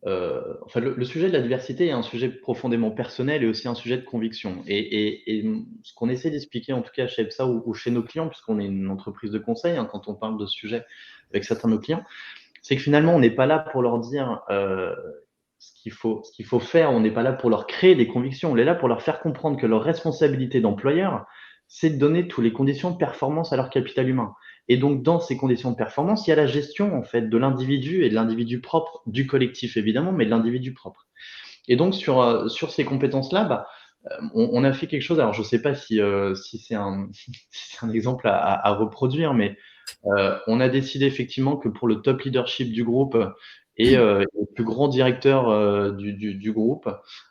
le sujet de la diversité est un sujet profondément personnel et aussi un sujet de conviction. Et ce qu'on essaie d'expliquer, en tout cas chez EPSA ou chez nos clients, puisqu'on est une entreprise de conseil, quand on parle de ce sujet avec certains de nos clients, c'est que finalement, on n'est pas là pour leur dire ce qu'il faut faire, on n'est pas là pour leur créer des convictions, on est là pour leur faire comprendre que leur responsabilité d'employeur, c'est de donner toutes les conditions de performance à leur capital humain. Et donc, dans ces conditions de performance, il y a la gestion en fait de l'individu et de l'individu propre, du collectif évidemment, mais de l'individu propre. Et donc, sur ces compétences-là, on a fait quelque chose. Alors, je ne sais pas si c'est un exemple à reproduire, mais on a décidé effectivement que pour le top leadership du groupe et le plus grand directeur du groupe,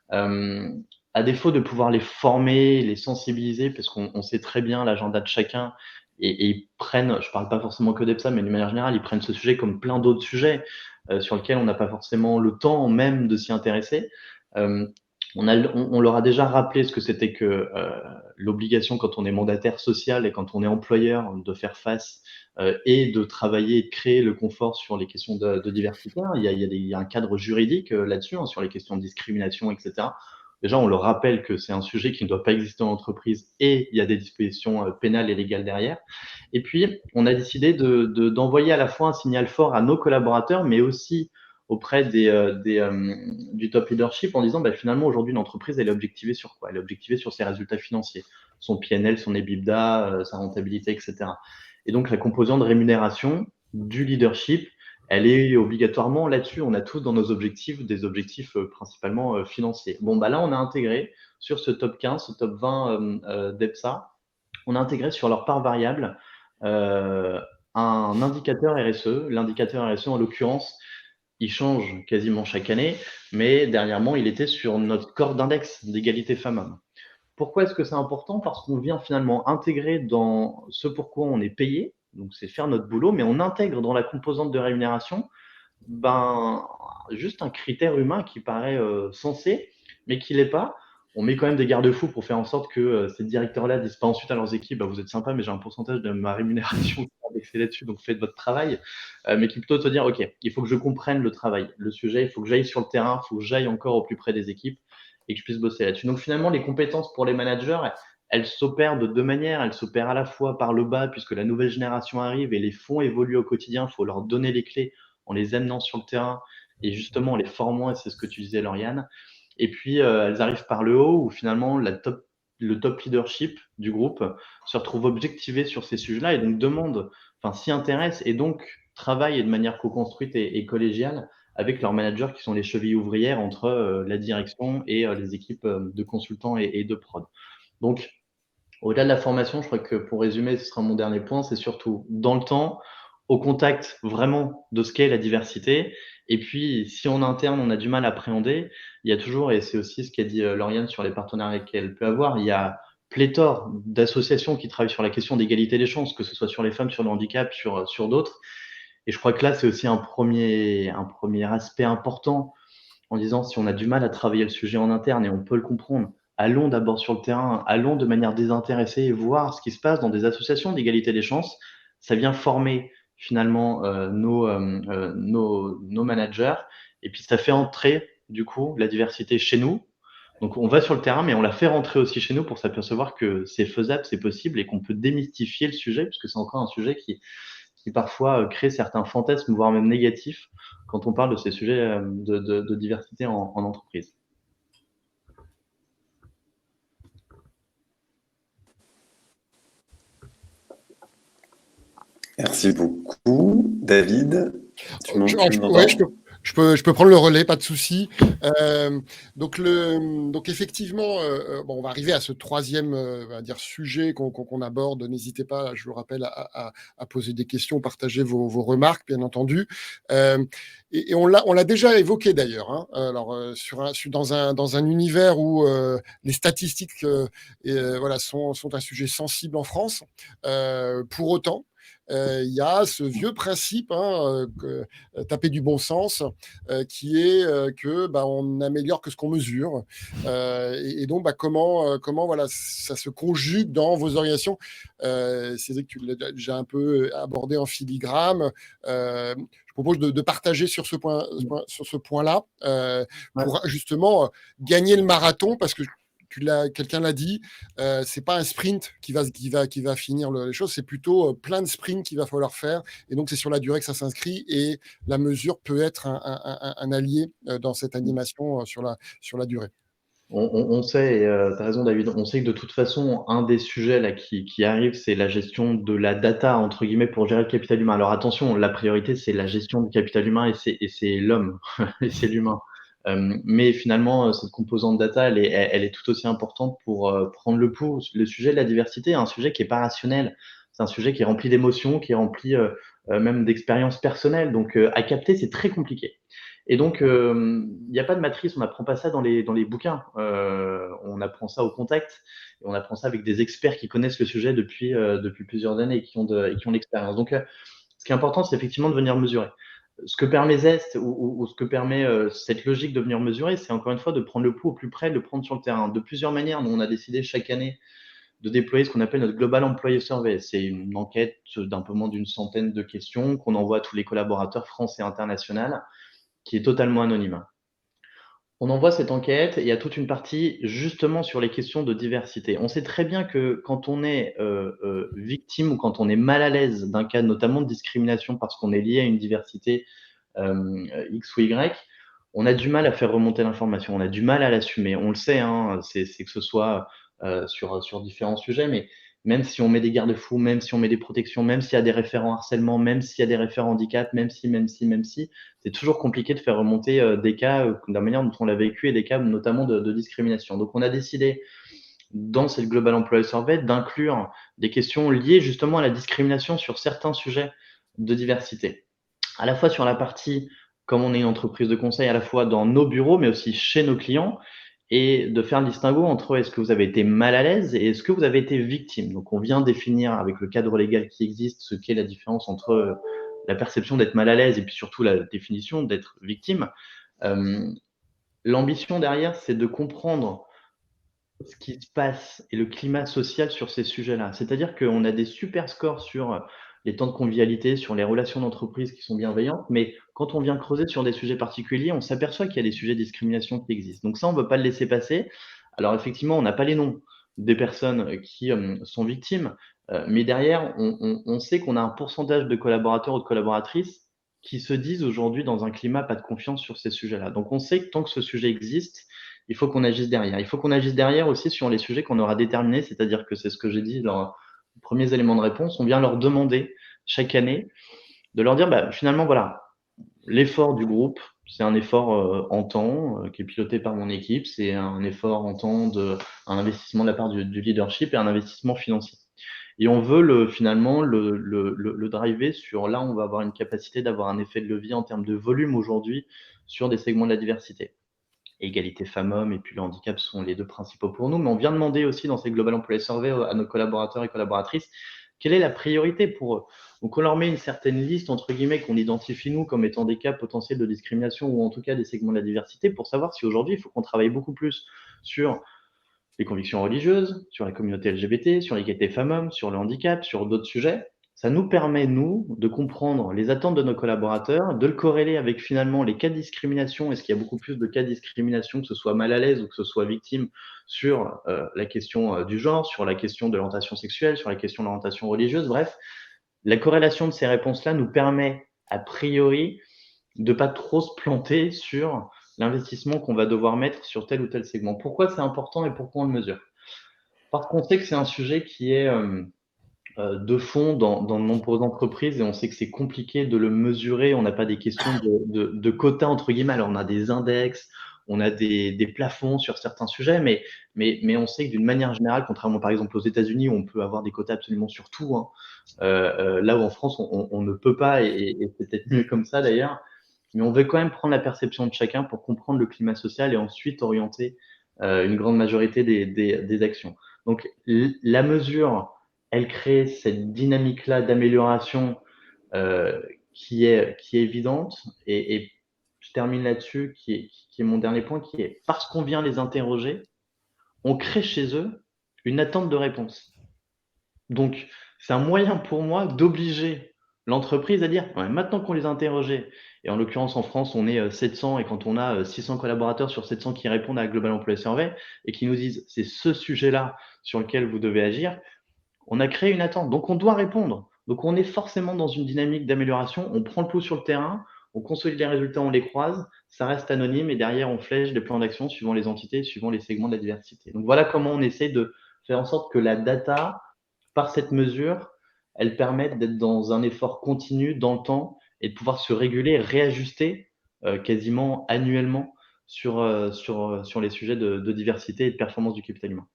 à défaut de pouvoir les former, les sensibiliser, parce qu'on sait très bien l'agenda de chacun, et ils prennent, je ne parle pas forcément que d'EPSA, mais d'une manière générale, ils prennent ce sujet comme plein d'autres sujets sur lesquels on n'a pas forcément le temps même de s'y intéresser. On leur a déjà rappelé ce que c'était que l'obligation quand on est mandataire social et quand on est employeur de faire face et de travailler et de créer le confort sur les questions de diversité. Il y a un cadre juridique là-dessus, sur les questions de discrimination, etc. Déjà, on leur rappelle que c'est un sujet qui ne doit pas exister en entreprise et il y a des dispositions pénales et légales derrière. Et puis, on a décidé d'envoyer à la fois un signal fort à nos collaborateurs, mais aussi auprès du top leadership en disant finalement aujourd'hui l'entreprise elle est objectivée sur quoi? Elle est objectivée sur ses résultats financiers, son PNL, son EBITDA, sa rentabilité, etc. Et donc la composante de rémunération du leadership, elle est obligatoirement là-dessus. On a tous dans nos objectifs des objectifs principalement financiers. Bon, là, on a intégré sur ce top 15, ce top 20 d'EPSA, on a intégré sur leur part variable un indicateur RSE. L'indicateur RSE, en l'occurrence, il change quasiment chaque année, mais dernièrement, il était sur notre score d'index d'égalité femmes-hommes. Pourquoi est-ce que c'est important? Parce qu'on vient finalement intégrer dans ce pourquoi on est payé, donc c'est faire notre boulot, mais on intègre dans la composante de rémunération juste un critère humain qui paraît sensé, mais qui l'est pas. On met quand même des garde-fous pour faire en sorte que ces directeurs-là disent pas ensuite à leurs équipes, vous êtes sympa, mais j'ai un pourcentage de ma rémunération qui est indexé là-dessus, donc faites votre travail. Mais qui plutôt te dire, OK, il faut que je comprenne le travail, le sujet, il faut que j'aille sur le terrain, il faut que j'aille encore au plus près des équipes et que je puisse bosser là-dessus. Donc finalement, les compétences pour les managers, elles s'opèrent de deux manières. Elles s'opèrent à la fois par le bas, puisque la nouvelle génération arrive et les font évoluer au quotidien. Il faut leur donner les clés en les amenant sur le terrain et justement en les formant, et c'est ce que tu disais, Lauriane. Et puis, elles arrivent par le haut, où finalement le top leadership du groupe se retrouve objectivé sur ces sujets-là et donc s'y intéresse et donc travaille de manière co-construite et collégiale avec leurs managers qui sont les chevilles ouvrières entre la direction et les équipes de consultants et de prod. Donc, au-delà de la formation, je crois que pour résumer, ce sera mon dernier point, c'est surtout dans le temps, au contact vraiment de ce qu'est la diversité. Et puis, si en interne, on a du mal à appréhender, il y a toujours, et c'est aussi ce qu'a dit Lauriane sur les partenariats qu'elle peut avoir, il y a pléthore d'associations qui travaillent sur la question d'égalité des chances, que ce soit sur les femmes, sur le handicap, sur d'autres. Et je crois que là, c'est aussi un premier aspect important en disant si on a du mal à travailler le sujet en interne et on peut le comprendre, allons d'abord sur le terrain, allons de manière désintéressée et voir ce qui se passe dans des associations d'égalité des chances. Ça vient former finalement nos managers et puis ça fait entrer du coup la diversité chez nous. Donc on va sur le terrain, mais on la fait rentrer aussi chez nous pour s'apercevoir que c'est faisable, c'est possible et qu'on peut démystifier le sujet, puisque c'est encore un sujet qui parfois crée certains fantasmes, voire même négatifs, quand on parle de ces sujets de diversité en entreprise. Merci beaucoup. David, tu m'entends? Ouais, je peux prendre le relais, pas de souci. Donc effectivement, bon, on va arriver à ce troisième on va dire, sujet qu'on aborde. N'hésitez pas, je vous rappelle, à poser des questions, partager vos remarques, bien entendu. Et on l'a déjà évoqué d'ailleurs. Hein. Alors, dans un univers où les statistiques voilà, sont un sujet sensible en France, pour autant, il y a ce vieux principe, taper du bon sens, qui est que on n'améliore que ce qu'on mesure. Et donc, comment voilà, ça se conjugue dans vos organisations. C'est vrai que tu l'as déjà un peu abordé en filigrane. Je propose de partager sur ce point-là pour justement gagner le marathon, parce que quelqu'un l'a dit, c'est pas un sprint qui va finir les choses, c'est plutôt plein de sprints qu'il va falloir faire, et donc c'est sur la durée que ça s'inscrit, et la mesure peut être un allié dans cette animation sur la durée. On sait, tu as raison David, on sait que de toute façon, un des sujets là qui arrive, c'est la gestion de la data, entre guillemets, pour gérer le capital humain. Alors attention, la priorité, c'est la gestion du capital humain et c'est l'homme, et c'est l'humain. Mais finalement, cette composante data, elle est tout aussi importante pour prendre le pouls. Le sujet de la diversité est un sujet qui est pas rationnel. C'est un sujet qui est rempli d'émotions, qui est rempli même d'expériences personnelles. Donc, à capter, c'est très compliqué. Et donc, il n'y a pas de matrice, on n'apprend pas ça dans les bouquins. On apprend ça au contact, et on apprend ça avec des experts qui connaissent le sujet depuis plusieurs années et qui ont de l'expérience. Donc, ce qui est important, c'est effectivement de venir mesurer. Ce que permet Zest ou ce que permet cette logique de venir mesurer, c'est encore une fois de prendre le pouls au plus près, de le prendre sur le terrain. De plusieurs manières, nous, on a décidé chaque année de déployer ce qu'on appelle notre Global Employee Survey. C'est une enquête d'un peu moins d'une centaine de questions qu'on envoie à tous les collaborateurs français et internationaux, qui est totalement anonyme. On envoie cette enquête et il y a toute une partie justement sur les questions de diversité. On sait très bien que quand on est victime ou quand on est mal à l'aise d'un cas notamment de discrimination parce qu'on est lié à une diversité X ou Y, on a du mal à faire remonter l'information, on a du mal à l'assumer. On le sait, hein, c'est que ce soit sur différents sujets, mais même si on met des garde-fous, même si on met des protections, même s'il y a des référents harcèlement, même s'il y a des référents handicap, même si, c'est toujours compliqué de faire remonter des cas de la manière dont on l'a vécu et des cas notamment de discrimination. Donc, on a décidé, dans cette Global Employee Survey, d'inclure des questions liées justement à la discrimination sur certains sujets de diversité. À la fois sur la partie, comme on est une entreprise de conseil, à la fois dans nos bureaux, mais aussi chez nos clients, et de faire le distinguo entre est-ce que vous avez été mal à l'aise et est-ce que vous avez été victime. Donc, on vient définir avec le cadre légal qui existe ce qu'est la différence entre la perception d'être mal à l'aise et puis surtout la définition d'être victime. L'ambition derrière, c'est de comprendre ce qui se passe et le climat social sur ces sujets-là. C'est-à-dire qu'on a des super scores sur les temps de convivialité, sur les relations d'entreprise qui sont bienveillantes, mais quand on vient creuser sur des sujets particuliers, on s'aperçoit qu'il y a des sujets de discrimination qui existent. Donc ça, on ne veut pas le laisser passer. Alors effectivement, on n'a pas les noms des personnes qui sont victimes, mais derrière, on sait qu'on a un pourcentage de collaborateurs ou de collaboratrices qui se disent aujourd'hui dans un climat pas de confiance sur ces sujets-là. Donc on sait que tant que ce sujet existe, il faut qu'on agisse derrière. Il faut qu'on agisse derrière aussi sur les sujets qu'on aura déterminés, c'est-à-dire que c'est ce que j'ai dit dans les premiers éléments de réponse. On vient leur demander chaque année de leur dire, finalement, voilà, l'effort du groupe, c'est un effort en temps qui est piloté par mon équipe, c'est un effort en temps, un investissement de la part du leadership et un investissement financier. Et on veut finalement le driver sur là, on va avoir une capacité d'avoir un effet de levier en termes de volume aujourd'hui sur des segments de la diversité. Égalité femmes-hommes et puis le handicap sont les deux principaux pour nous. Mais on vient demander aussi dans ces Global Employee Survey à nos collaborateurs et collaboratrices quelle est la priorité pour eux. Donc on leur met une certaine liste, entre guillemets, qu'on identifie nous comme étant des cas potentiels de discrimination ou en tout cas des segments de la diversité pour savoir si aujourd'hui il faut qu'on travaille beaucoup plus sur les convictions religieuses, sur la communauté LGBT, sur l'égalité femmes-hommes, sur le handicap, sur d'autres sujets. Ça nous permet, nous, de comprendre les attentes de nos collaborateurs, de le corréler avec finalement les cas de discrimination. Est-ce qu'il y a beaucoup plus de cas de discrimination, que ce soit mal à l'aise ou que ce soit victime, sur la question du genre, sur la question de l'orientation sexuelle, sur la question de l'orientation religieuse. Bref, la corrélation de ces réponses-là nous permet, a priori, de ne pas trop se planter sur l'investissement qu'on va devoir mettre sur tel ou tel segment. Pourquoi c'est important et pourquoi on le mesure? Parce qu'on sait que c'est un sujet qui est de fond dans de nombreuses entreprises et on sait que c'est compliqué de le mesurer. On n'a pas des questions de quotas, entre guillemets. Alors, on a des index, on a des plafonds sur certains sujets, mais on sait que d'une manière générale, contrairement par exemple aux États-Unis où on peut avoir des quotas absolument sur tout, hein, là où en France, on ne peut pas, et c'est peut-être mieux comme ça d'ailleurs, mais on veut quand même prendre la perception de chacun pour comprendre le climat social et ensuite orienter une grande majorité des actions. Donc, la mesure, elle crée cette dynamique-là d'amélioration qui est évidente. Et je termine là-dessus, qui est mon dernier point, qui est parce qu'on vient les interroger, on crée chez eux une attente de réponse. Donc, c'est un moyen pour moi d'obliger l'entreprise à dire, ouais, maintenant qu'on les a interrogés, et en l'occurrence en France, on est 700, et quand on a 600 collaborateurs sur 700 qui répondent à Global Employee Survey, et qui nous disent, c'est ce sujet-là sur lequel vous devez agir, on a créé une attente. Donc, on doit répondre. Donc, on est forcément dans une dynamique d'amélioration. On prend le pouls sur le terrain, on consolide les résultats, on les croise, ça reste anonyme, et derrière, on flèche des plans d'action suivant les entités, suivant les segments de la diversité. Donc, voilà comment on essaie de faire en sorte que la data, par cette mesure, elle permet d'être dans un effort continu dans le temps et de pouvoir se réguler, réajuster quasiment annuellement sur les sujets de diversité et de performance du capital humain.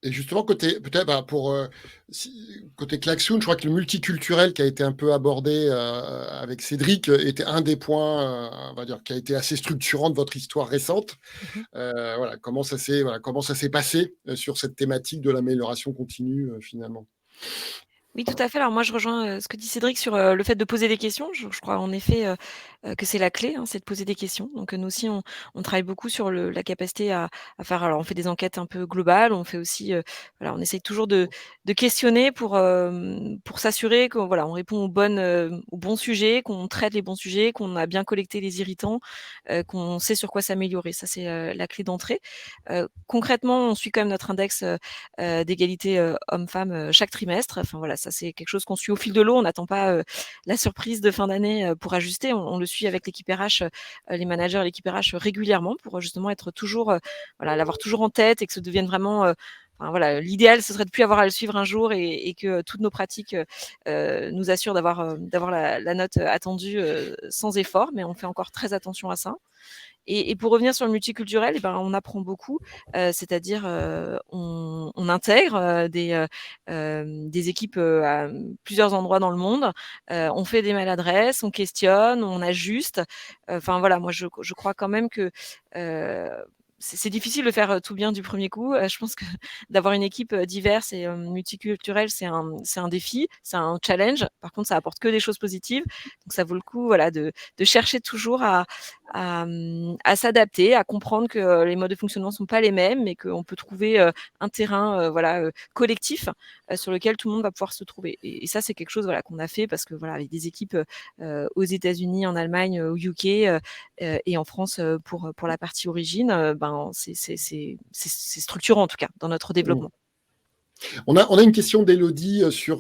Et justement, peut-être côté Klaxoon, je crois que le multiculturel qui a été un peu abordé avec Cédric était un des points, on va dire, qui a été assez structurant de votre histoire récente. Voilà, comment ça s'est passé sur cette thématique de l'amélioration continue finalement. Oui, tout à fait. Alors moi, je rejoins ce que dit Cédric sur le fait de poser des questions. Je crois en effet que c'est la clé, hein, c'est de poser des questions. Donc nous aussi, on travaille beaucoup sur la capacité à faire. Alors on fait des enquêtes un peu globales. On fait aussi, voilà, on essaye toujours de questionner pour s'assurer qu'on voilà, on répond aux bons sujets, qu'on traite les bons sujets, qu'on a bien collecté les irritants, qu'on sait sur quoi s'améliorer. Ça, c'est la clé d'entrée. Concrètement, on suit quand même notre index d'égalité hommes-femmes chaque trimestre. Enfin voilà, ça c'est quelque chose qu'on suit au fil de l'eau. On n'attend pas la surprise de fin d'année pour ajuster. On le suit avec l'équipe RH, les managers et l'équipe RH régulièrement pour justement être toujours, voilà, l'avoir toujours en tête et que ça devienne vraiment. Enfin, voilà, l'idéal, ce serait de plus avoir à le suivre un jour et que toutes nos pratiques nous assurent d'avoir la note attendue sans effort, mais on fait encore très attention à ça. Et pour revenir sur le multiculturel, eh ben, on apprend beaucoup, c'est-à-dire on intègre des équipes à plusieurs endroits dans le monde, on fait des maladresses, on questionne, on ajuste. Enfin voilà, moi je crois quand même que c'est difficile de faire tout bien du premier coup. Je pense que d'avoir une équipe diverse et multiculturelle, c'est un défi, c'est un challenge. Par contre, ça apporte que des choses positives. Donc ça vaut le coup voilà, de chercher toujours à s'adapter, à comprendre que les modes de fonctionnement ne sont pas les mêmes, mais qu'on peut trouver un terrain voilà, collectif sur lequel tout le monde va pouvoir se trouver. Et ça, c'est quelque chose voilà, qu'on a fait parce que voilà, avec des équipes aux États-Unis, en Allemagne, au UK et en France pour la partie origine, ben, c'est structurant en tout cas dans notre développement. On a une question d'Élodie sur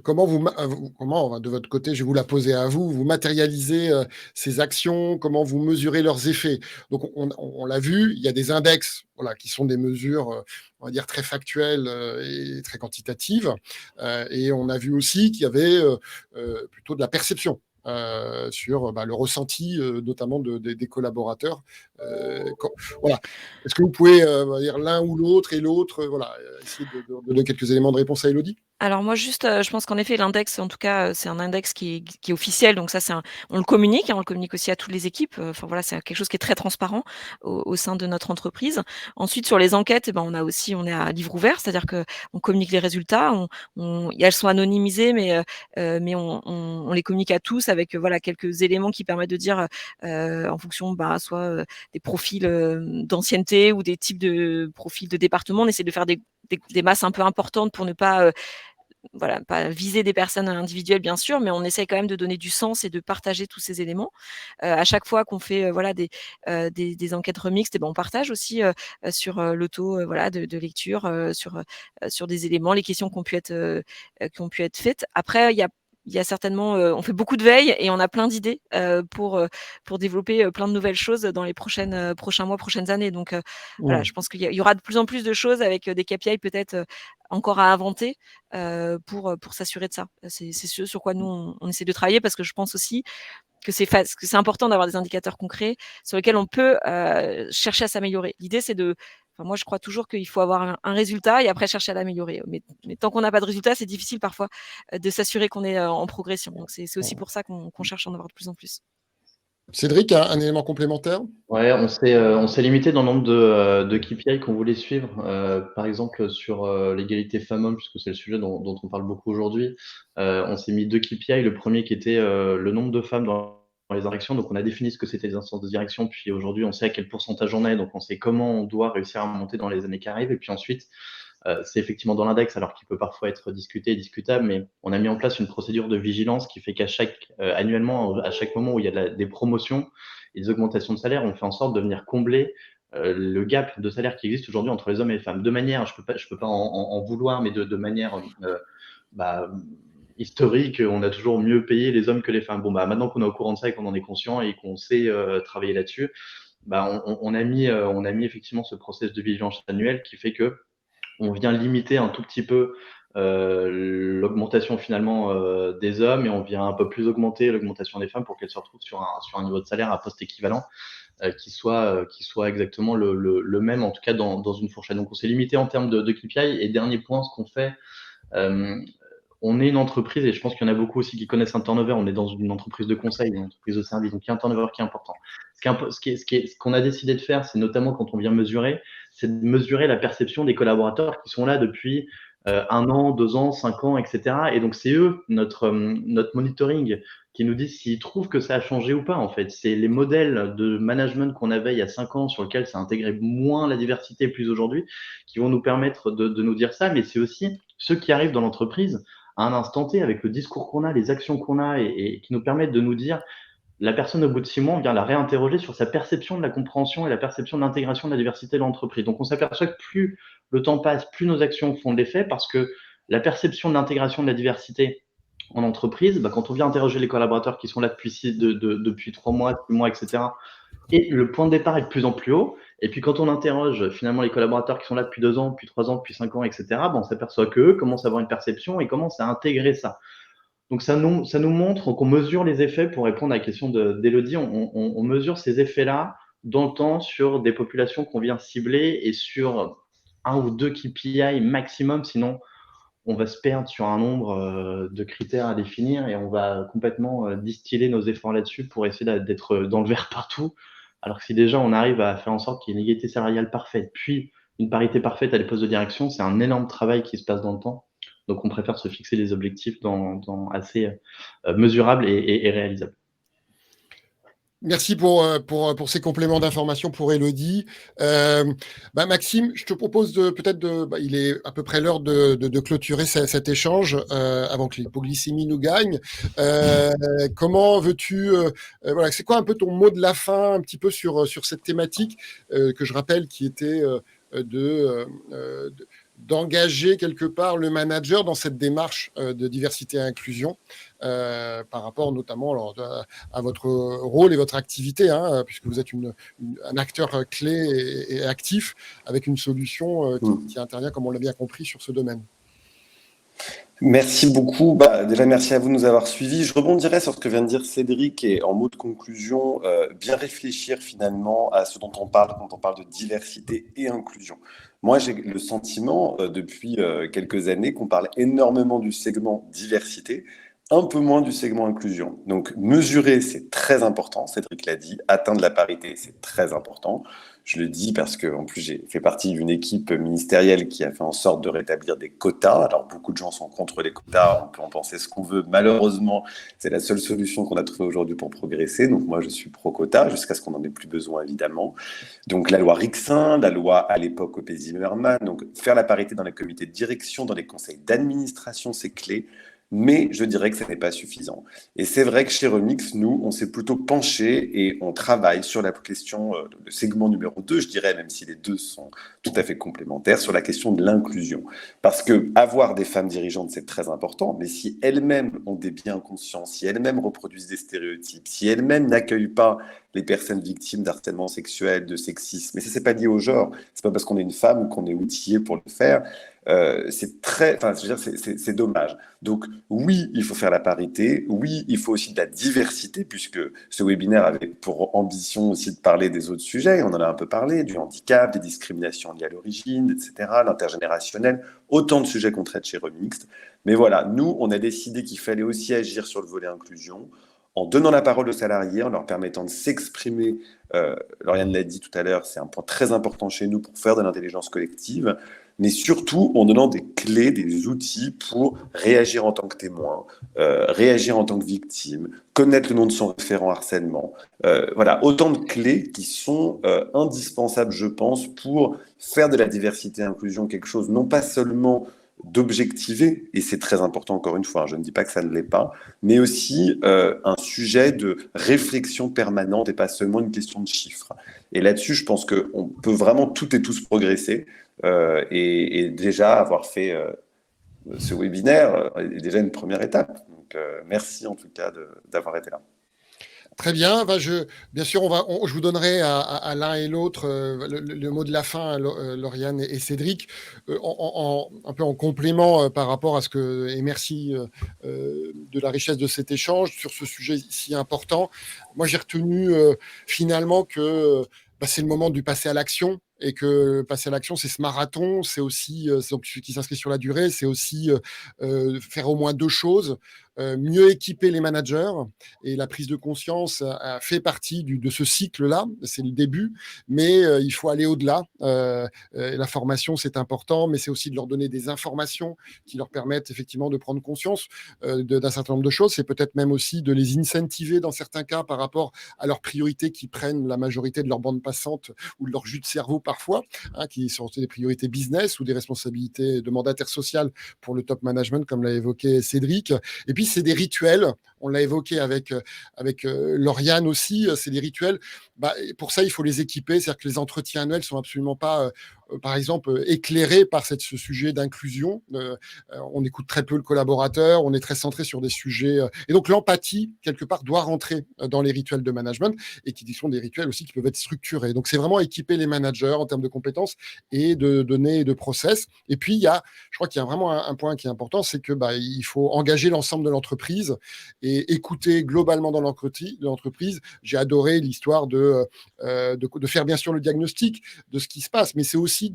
comment de votre côté, je vais vous la poser à vous, vous matérialisez ces actions, comment vous mesurez leurs effets. Donc, on l'a vu, il y a des index voilà, qui sont des mesures, on va dire, très factuelles et très quantitatives. Et on a vu aussi qu'il y avait plutôt de la perception. Sur le ressenti notamment des collaborateurs. Voilà. Est-ce que vous pouvez dire l'un ou l'autre et l'autre voilà, essayer de donner quelques éléments de réponse à Élodie? Alors moi juste, je pense qu'en effet l'index en tout cas, c'est un index qui est officiel donc ça on le communique, hein, on le communique aussi à toutes les équipes, enfin voilà, c'est quelque chose qui est très transparent au sein de notre entreprise. Ensuite sur les enquêtes eh ben, on est à livre ouvert, c'est-à-dire qu'on communique les résultats, elles sont anonymisées mais on les communique à tous avec, voilà quelques éléments qui permettent de dire, en fonction, soit, des profils, d'ancienneté ou des types de profils de département. On essaie de faire des masses un peu importantes pour ne pas, voilà, pas viser des personnes individuelles bien sûr, mais on essaie quand même de donner du sens et de partager tous ces éléments. À chaque fois qu'on fait voilà des enquêtes remixtes, et ben on partage aussi sur le taux voilà de lecture, sur des éléments, les questions qui ont pu être faites. Après il y a certainement, on fait beaucoup de veille et on a plein d'idées pour développer plein de nouvelles choses dans les prochains mois, prochaines années. Donc voilà, je pense qu'il y aura de plus en plus de choses avec des KPI peut-être encore à inventer pour s'assurer de ça. C'est ce sur quoi nous on essaie de travailler parce que je pense aussi que c'est important d'avoir des indicateurs concrets sur lesquels on peut chercher à s'améliorer. L'idée c'est moi je crois toujours qu'il faut avoir un résultat et après chercher à l'améliorer. Mais tant qu'on n'a pas de résultat, c'est difficile parfois de s'assurer qu'on est en progression. Donc c'est aussi pour ça qu'on cherche à en avoir de plus en plus. Cédric, un élément complémentaire? Ouais, on s'est limité dans le nombre de KPI qu'on voulait suivre. Par exemple, sur l'égalité femmes-hommes, puisque c'est le sujet dont on parle beaucoup aujourd'hui, on s'est mis 2 KPI. Le premier qui était le nombre de femmes dans les directions. Donc, on a défini ce que c'était les instances de direction. Puis aujourd'hui, on sait à quel pourcentage on est. Donc, on sait comment on doit réussir à monter dans les années qui arrivent. Et puis ensuite, c'est effectivement dans l'index, alors qu'il peut parfois être discuté et discutable, mais on a mis en place une procédure de vigilance qui fait annuellement, à chaque moment où il y a des promotions et des augmentations de salaire, on fait en sorte de venir combler le gap de salaire qui existe aujourd'hui entre les hommes et les femmes. De manière, je peux pas en vouloir, mais de manière historique, on a toujours mieux payé les hommes que les femmes. Bon, maintenant qu'on est au courant de ça et qu'on en est conscient et qu'on sait travailler là-dessus, on a mis effectivement ce process de vigilance annuel qui fait que on vient limiter un tout petit peu l'augmentation finalement des hommes et on vient un peu plus augmenter l'augmentation des femmes pour qu'elles se retrouvent sur un niveau de salaire à poste équivalent qui soit exactement le même, en tout cas dans une fourchette. Donc on s'est limité en termes de KPI. Et dernier point, ce qu'on fait, on est une entreprise, et je pense qu'il y en a beaucoup aussi qui connaissent un turnover. On est dans une entreprise de conseil, une entreprise de service, donc il y a un turnover qui est important. Ce qu'on a décidé de faire, c'est notamment quand on vient mesurer, c'est de mesurer la perception des collaborateurs qui sont là depuis 1 an, 2 ans, 5 ans, etc. Et donc c'est eux, notre monitoring, qui nous disent s'ils trouvent que ça a changé ou pas, en fait. C'est les modèles de management qu'on avait il y a 5 ans, sur lesquels ça intégrait moins la diversité plus aujourd'hui, qui vont nous permettre de nous dire ça. Mais c'est aussi ceux qui arrivent dans l'entreprise à un instant T, avec le discours qu'on a, les actions qu'on a, et qui nous permettent de nous dire, la personne au bout de 6 mois, on vient la réinterroger sur sa perception de la compréhension et la perception de l'intégration de la diversité de l'entreprise. Donc on s'aperçoit que plus le temps passe, plus nos actions font de l'effet, parce que la perception de l'intégration de la diversité en entreprise, quand on vient interroger les collaborateurs qui sont là depuis 3 mois, 6 mois, etc., et le point de départ est de plus en plus haut. Et puis quand on interroge finalement les collaborateurs qui sont là depuis 2 ans, depuis 3 ans, depuis 5 ans, etc., on s'aperçoit qu'eux commencent à avoir une perception et commencent à intégrer ça. Donc ça nous montre qu'on mesure les effets, pour répondre à la question d'Élodie, on mesure ces effets-là dans le temps sur des populations qu'on vient cibler et sur 1 ou 2 KPI maximum, sinon on va se perdre sur un nombre de critères à définir et on va complètement distiller nos efforts là-dessus pour essayer d'être dans le vert partout. Alors que si déjà on arrive à faire en sorte qu'il y ait une égalité salariale parfaite, puis une parité parfaite à des postes de direction, c'est un énorme travail qui se passe dans le temps. Donc on préfère se fixer des objectifs assez mesurables et réalisables. Merci pour ces compléments d'information pour Élodie. Maxime, je te propose il est à peu près l'heure de clôturer cet échange avant que l'hypoglycémie nous gagne. Comment veux-tu, voilà, c'est quoi un peu ton mot de la fin un petit peu sur cette thématique que je rappelle qui était d'engager quelque part le manager dans cette démarche de diversité et inclusion par rapport notamment à votre rôle et votre activité, puisque vous êtes un acteur clé et actif avec une solution qui intervient, comme on l'a bien compris, sur ce domaine. Merci beaucoup. Déjà, merci à vous de nous avoir suivis. Je rebondirai sur ce que vient de dire Cédric et en mot de conclusion, bien réfléchir finalement à ce dont on parle quand on parle de diversité et inclusion. Moi, j'ai le sentiment depuis quelques années qu'on parle énormément du segment diversité, un peu moins du segment inclusion. Donc, mesurer, c'est très important. Cédric l'a dit, atteindre la parité, c'est très important. Je le dis parce que, en plus, j'ai fait partie d'une équipe ministérielle qui a fait en sorte de rétablir des quotas. Alors, beaucoup de gens sont contre les quotas, on peut en penser ce qu'on veut. Malheureusement, c'est la seule solution qu'on a trouvée aujourd'hui pour progresser. Donc, moi, je suis pro-quota, jusqu'à ce qu'on n'en ait plus besoin, évidemment. Donc, la loi Rixin, la loi à l'époque Opé-Zimmermann. Donc, faire la parité dans les comités de direction, dans les conseils d'administration, c'est clé. Mais je dirais que ce n'est pas suffisant. Et c'est vrai que chez Remix, nous, on s'est plutôt penché et on travaille sur la question, le segment numéro 2, je dirais, même si les deux sont tout à fait complémentaires, sur la question de l'inclusion. Parce que avoir des femmes dirigeantes, c'est très important, mais si elles-mêmes ont des biens conscients, si elles-mêmes reproduisent des stéréotypes, si elles-mêmes n'accueillent pas les personnes victimes d'harcèlement sexuel, de sexisme, mais ça, c'est pas lié au genre, c'est pas parce qu'on est une femme qu'on est outillé pour le faire. C'est dommage. Donc oui, il faut faire la parité. Oui, il faut aussi de la diversité, puisque ce webinaire avait pour ambition aussi de parler des autres sujets. On en a un peu parlé, du handicap, des discriminations liées à l'origine, etc., l'intergénérationnel, autant de sujets qu'on traite chez Remixed. Mais voilà, nous, on a décidé qu'il fallait aussi agir sur le volet inclusion, en donnant la parole aux salariés, en leur permettant de s'exprimer. Lauriane l'a dit tout à l'heure, c'est un point très important chez nous pour faire de l'intelligence collective, mais surtout en donnant des clés, des outils pour réagir en tant que témoin, réagir en tant que victime, connaître le nom de son référent harcèlement. Voilà, autant de clés qui sont indispensables, je pense, pour faire de la diversité et inclusion quelque chose, non pas seulement d'objectiver, et c'est très important encore une fois, je ne dis pas que ça ne l'est pas, mais aussi un sujet de réflexion permanente et pas seulement une question de chiffres. Et là-dessus, je pense qu'on peut vraiment toutes et tous progresser et déjà avoir fait ce webinaire est déjà une première étape. Donc merci en tout cas d'avoir été là. Très bien. Bien sûr, je vous donnerai à l'un et l'autre le mot de la fin, Lauriane et Cédric, un peu en complément par rapport à ce que. Et merci de la richesse de cet échange sur ce sujet si important. Moi, j'ai retenu finalement que c'est le moment du passer à l'action. Et que passer à l'action, c'est ce marathon, c'est aussi, donc, qui s'inscrit sur la durée, c'est aussi faire au moins deux choses. Mieux équiper les managers, et la prise de conscience fait partie de ce cycle-là, c'est le début, mais il faut aller au-delà. La formation, c'est important, mais c'est aussi de leur donner des informations qui leur permettent effectivement de prendre conscience d'un certain nombre de choses. C'est peut-être même aussi de les incentiver dans certains cas par rapport à leurs priorités qui prennent la majorité de leur bande passante ou de leur jus de cerveau parfois, qui sont des priorités business ou des responsabilités de mandataire social pour le top management, comme l'a évoqué Cédric. Et puis, c'est des rituels. On l'a évoqué avec Lauriane aussi. C'est des rituels. Pour ça, il faut les équiper. C'est-à-dire que les entretiens annuels ne sont absolument pas, par exemple, éclairés par ce sujet d'inclusion. On écoute très peu le collaborateur. On est très centré sur des sujets. Et donc, l'empathie, quelque part, doit rentrer dans les rituels de management et qui sont des rituels aussi qui peuvent être structurés. Donc, c'est vraiment équiper les managers en termes de compétences et de données et de process. Et puis, je crois qu'il y a vraiment un point qui est important, c'est que il faut engager l'ensemble de l'entreprise et et écouter globalement dans l'entreprise. J'ai adoré l'histoire de faire bien sûr le diagnostic de ce qui se passe, mais c'est aussi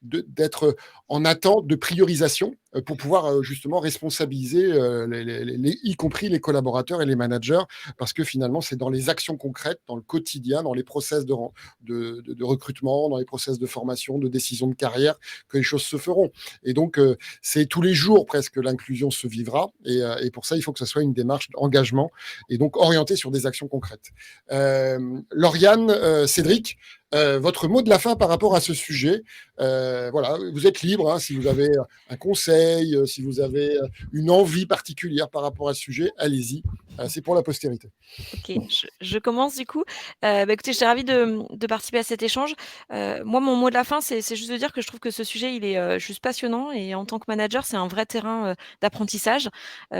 d'être en attente de priorisation pour pouvoir justement responsabiliser y compris les collaborateurs et les managers, parce que finalement, c'est dans les actions concrètes, dans le quotidien, dans les process de recrutement, dans les process de formation, de décision de carrière, que les choses se feront. Et donc, c'est tous les jours presque l'inclusion se vivra. Et pour ça, il faut que ce soit une démarche d'engagement et donc orientée sur des actions concrètes. Lauriane, Cédric, votre mot de la fin par rapport à ce sujet. Voilà, vous êtes libre, hein, si vous avez un conseil, si vous avez une envie particulière par rapport à ce sujet, allez-y. C'est pour la postérité. Ok, je commence du coup. Écoutez, j'étais ravie de participer à cet échange. Moi, mon mot de la fin, c'est juste de dire que je trouve que ce sujet, il est juste passionnant et en tant que manager, c'est un vrai terrain d'apprentissage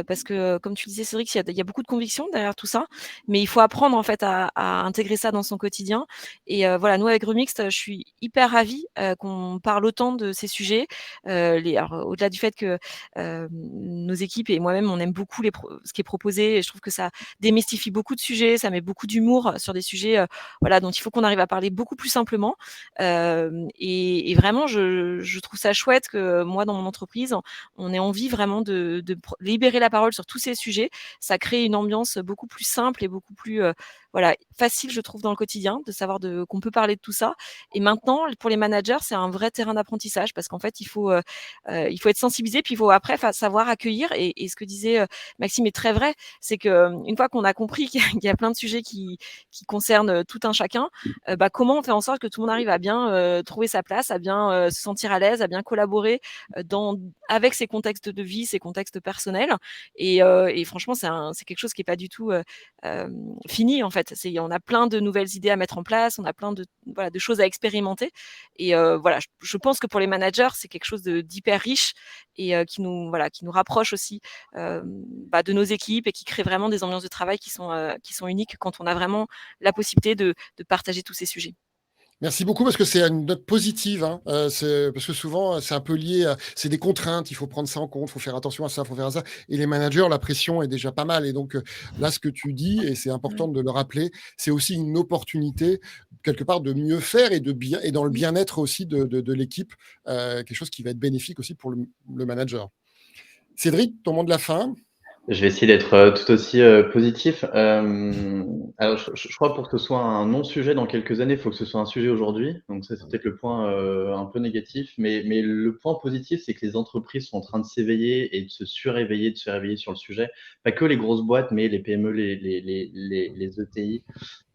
parce que, comme tu le disais, Cédric, il y a beaucoup de convictions derrière tout ça, mais il faut apprendre en fait à intégrer ça dans son quotidien. Et voilà, nous avec Remixed, je suis hyper ravie qu'on parle autant de ces sujets. Alors, au-delà du fait que nos équipes et moi-même, on aime beaucoup ce qui est proposé, et je trouve que ça démystifie beaucoup de sujets, ça met beaucoup d'humour sur des sujets voilà, dont il faut qu'on arrive à parler beaucoup plus simplement. Et vraiment, je trouve ça chouette que moi, dans mon entreprise, on ait envie vraiment de libérer la parole sur tous ces sujets. Ça crée une ambiance beaucoup plus simple et beaucoup plus voilà, facile, je trouve, dans le quotidien, de savoir qu'on peut parler de tout ça. Et maintenant, pour les managers, c'est un vrai terrain d'apprentissage parce qu'en fait, il faut être sensibilisé, puis il faut après savoir accueillir. Et ce que disait Maxime est très vrai, c'est qu'une fois qu'on a compris qu'il y a plein de sujets qui concernent tout un chacun, comment on fait en sorte que tout le monde arrive à bien trouver sa place, à bien se sentir à l'aise, à bien collaborer avec ses contextes de vie, ses contextes personnels. Et franchement, c'est quelque chose qui n'est pas du tout fini, en fait. On a plein de nouvelles idées à mettre en place, on a plein de choses à expérimenter. Et voilà, je pense que pour les managers, c'est quelque chose d'hyper riche et qui nous rapproche aussi de nos équipes et qui crée vraiment des ambiances de travail qui sont uniques quand on a vraiment la possibilité de partager tous ces sujets. Merci beaucoup parce que c'est une note positive, hein. Parce que souvent, c'est un peu lié c'est des contraintes, il faut prendre ça en compte, il faut faire attention à ça, il faut faire à ça. Et les managers, la pression est déjà pas mal. Et donc, là, ce que tu dis, et c'est important de le rappeler, c'est aussi une opportunité, quelque part, de mieux faire et dans le bien-être aussi de l'équipe, quelque chose qui va être bénéfique aussi pour le manager. Cédric, ton mot de la fin? Je vais essayer d'être tout aussi positif. Alors, je crois pour que ce soit un non-sujet dans quelques années, il faut que ce soit un sujet aujourd'hui. Donc ça, c'est peut-être le point un peu négatif. Mais le point positif, c'est que les entreprises sont en train de s'éveiller et de se suréveiller, sur le sujet. Pas que les grosses boîtes, mais les PME, les ETI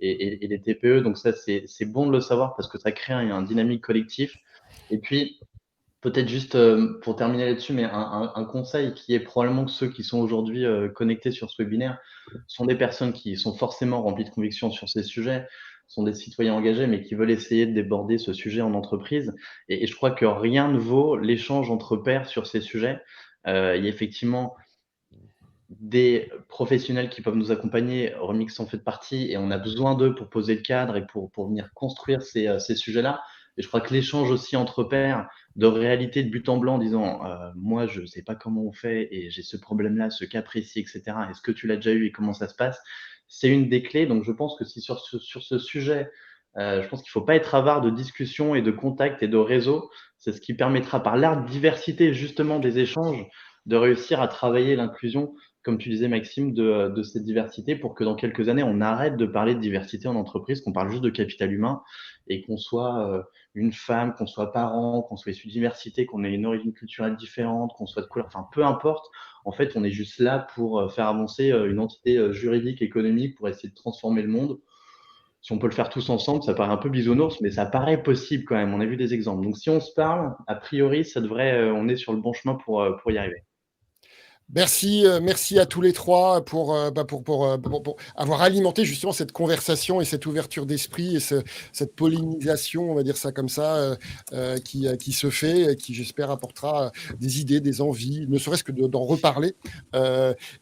et les TPE. Donc ça, c'est bon de le savoir parce que ça crée un dynamique collectif. Et puis, peut-être juste pour terminer là-dessus, mais un conseil qui est probablement que ceux qui sont aujourd'hui connectés sur ce webinaire sont des personnes qui sont forcément remplies de conviction sur ces sujets, sont des citoyens engagés, mais qui veulent essayer de déborder ce sujet en entreprise. Et je crois que rien ne vaut l'échange entre pairs sur ces sujets. Il y a effectivement des professionnels qui peuvent nous accompagner, Remix en fait partie, et on a besoin d'eux pour poser le cadre et pour venir construire ces sujets-là. Et je crois que l'échange aussi entre pairs, de réalité de but en blanc, en disant moi je ne sais pas comment on fait et j'ai ce problème-là, ce cas précis, etc. Est-ce que tu l'as déjà eu et comment ça se passe? C'est une des clés. Donc je pense que si sur ce sujet, je pense qu'il ne faut pas être avare de discussions et de contacts et de réseaux. C'est ce qui permettra par la diversité justement des échanges de réussir à travailler l'inclusion, comme tu disais Maxime, de cette diversité pour que dans quelques années, on arrête de parler de diversité en entreprise, qu'on parle juste de capital humain et qu'on soit une femme, qu'on soit parent, qu'on soit issu de diversité, qu'on ait une origine culturelle différente, qu'on soit de couleur, enfin peu importe. En fait, on est juste là pour faire avancer une entité juridique, économique, pour essayer de transformer le monde. Si on peut le faire tous ensemble, ça paraît un peu bisounours, mais ça paraît possible quand même. On a vu des exemples. Donc si on se parle, a priori, ça devrait, on est sur le bon chemin pour y arriver. Merci à tous les trois pour avoir alimenté justement cette conversation et cette ouverture d'esprit et cette pollinisation, on va dire ça comme ça, qui se fait et qui, j'espère, apportera des idées, des envies, ne serait-ce que d'en reparler.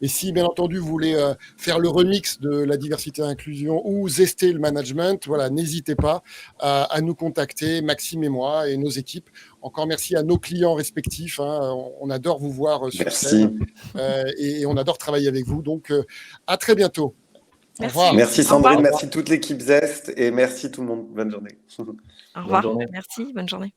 Et si, bien entendu, vous voulez faire le remix de la diversité et l'inclusion ou zester le management, voilà, n'hésitez pas à nous contacter, Maxime et moi et nos équipes. Encore merci à nos clients respectifs. Hein, on adore vous voir sur scène. et on adore travailler avec vous. Donc, à très bientôt. Au Merci. revoir. Merci Au revoir. Sandrine, merci toute l'équipe Zest et merci tout le monde. Bonne journée. Au revoir. journée. Merci. Bonne journée.